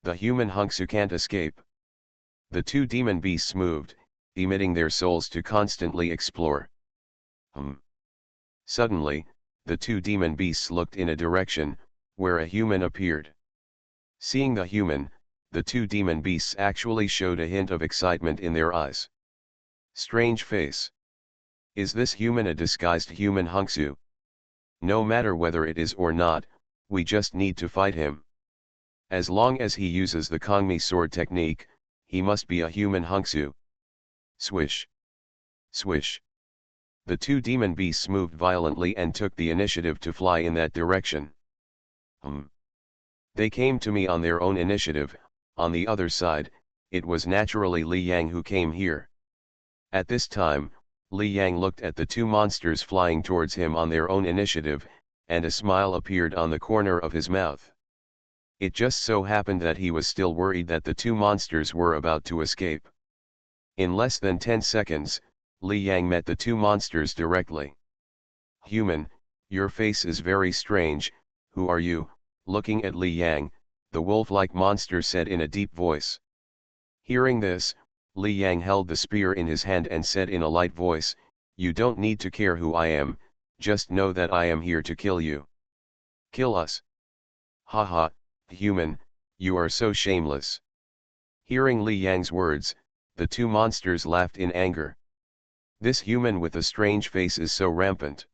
The human Hongsu can't escape. The two demon beasts moved, emitting their souls to constantly explore. Suddenly, the two demon beasts looked in a direction, where a human appeared. Seeing the human, the two demon beasts actually showed a hint of excitement in their eyes. Strange face. Is this human a disguised human Hongsu? No matter whether it is or not, we just need to fight him. As long as he uses the Kongmi sword technique, he must be a human Hongsu. Swish. Swish. The two demon beasts moved violently and took the initiative to fly in that direction. They came to me on their own initiative. On the other side, it was naturally Li Yang who came here. At this time, Li Yang looked at the two monsters flying towards him on their own initiative, and a smile appeared on the corner of his mouth. It just so happened that he was still worried that the two monsters were about to escape. In less than 10 seconds, Li Yang met the two monsters directly. Human, your face is very strange. Who are you? Looking at Li Yang, the wolf-like monster said in a deep voice. Hearing this, Li Yang held the spear in his hand and said in a light voice, "You don't need to care who I am, just know that I am here to kill you." Kill us. Haha, human, you are so shameless. Hearing Li Yang's words, the two monsters laughed in anger. This human with a strange face is so rampant.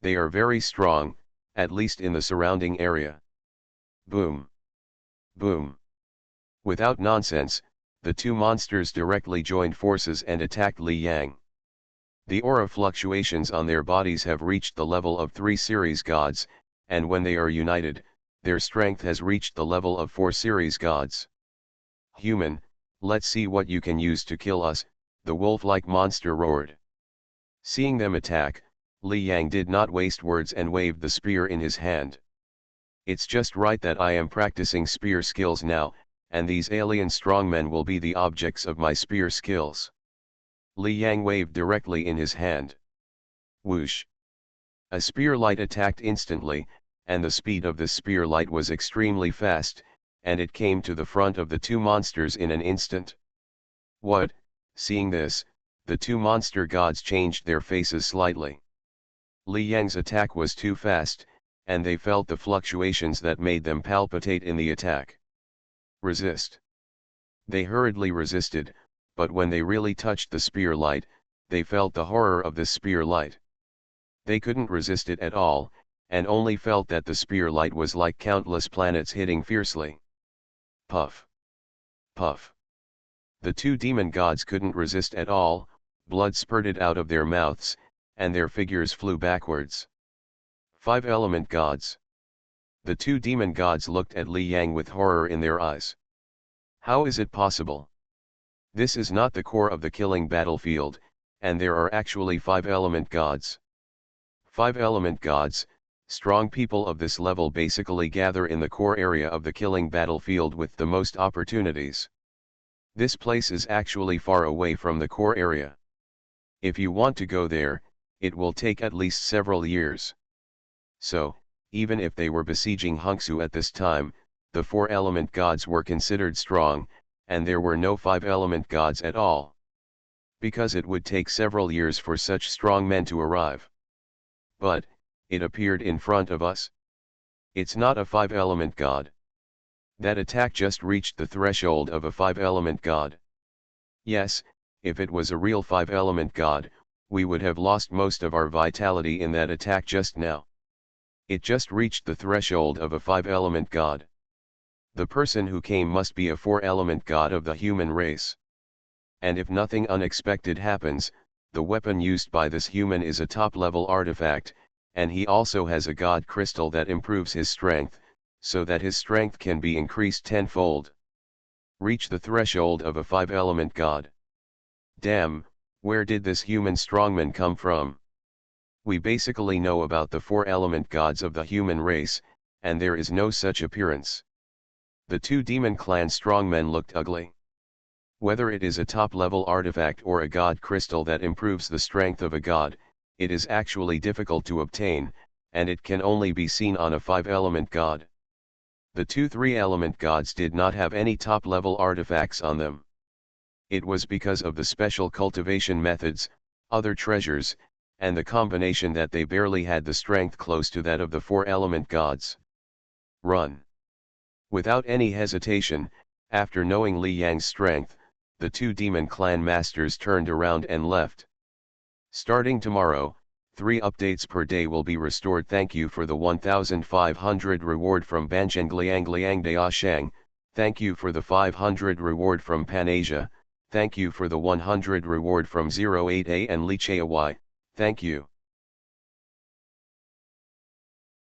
They are very strong, at least in the surrounding area. Boom. Boom. Without nonsense, the two monsters directly joined forces and attacked Li Yang. The aura fluctuations on their bodies have reached the level of 3 series gods, and when they are united, their strength has reached the level of 4 series gods. Human, let's see what you can use to kill us, the wolf-like monster roared. Seeing them attack, Li Yang did not waste words and waved the spear in his hand. It's just right that I am practicing spear skills now, and these alien strongmen will be the objects of my spear skills. Li Yang waved directly in his hand. Whoosh! A spear light attacked instantly, and the speed of this spear light was extremely fast, and it came to the front of the two monsters in an instant. What? Seeing this, the two monster gods changed their faces slightly. Li Yang's attack was too fast, and they felt the fluctuations that made them palpitate in the attack. Resist. They hurriedly resisted, but when they really touched the spear light, they felt the horror of this spear light. They couldn't resist it at all, and only felt that the spear light was like countless planets hitting fiercely. Puff! Puff! The two demon gods couldn't resist at all, blood spurted out of their mouths, and their figures flew backwards. 5 element gods. The two demon gods looked at Li Yang with horror in their eyes. How is it possible? This is not the core of the killing battlefield, and there are actually 5 element gods. 5 element gods, strong people of this level basically gather in the core area of the killing battlefield with the most opportunities. This place is actually far away from the core area. If you want to go there, it will take at least several years. So, even if they were besieging Hongsu at this time, the 4 element gods were considered strong, and there were no 5 element gods at all. Because it would take several years for such strong men to arrive. But, it appeared in front of us. It's not a 5 element god. That attack just reached the threshold of a 5 element god. Yes, if it was a real 5 element god, we would have lost most of our vitality in that attack just now. It just reached the threshold of a 5 element god. The person who came must be a 4 element god of the human race. And if nothing unexpected happens, the weapon used by this human is a top-level artifact, and he also has a god crystal that improves his strength, so that his strength can be increased tenfold. Reach the threshold of a 5 element god. Damn, where did this human strongman come from? We basically know about the 4 element gods of the human race, and there is no such appearance. The two demon clan strongmen looked ugly. Whether it is a top-level artifact or a god crystal that improves the strength of a god, it is actually difficult to obtain, and it can only be seen on a 5 element god. The two 3 element gods did not have any top-level artifacts on them. It was because of the special cultivation methods, other treasures, and the combination that they barely had the strength close to that of the 4 element gods. Run. Without any hesitation, after knowing Li Yang's strength, the two demon clan masters turned around and left. Starting tomorrow, 3 updates per day will be restored. Thank you for the 1500 reward from Banzhengliangliang Shang. Thank you for the 500 reward from Panasia. Thank you for the 100 reward from 08A and Li Chai. Thank you.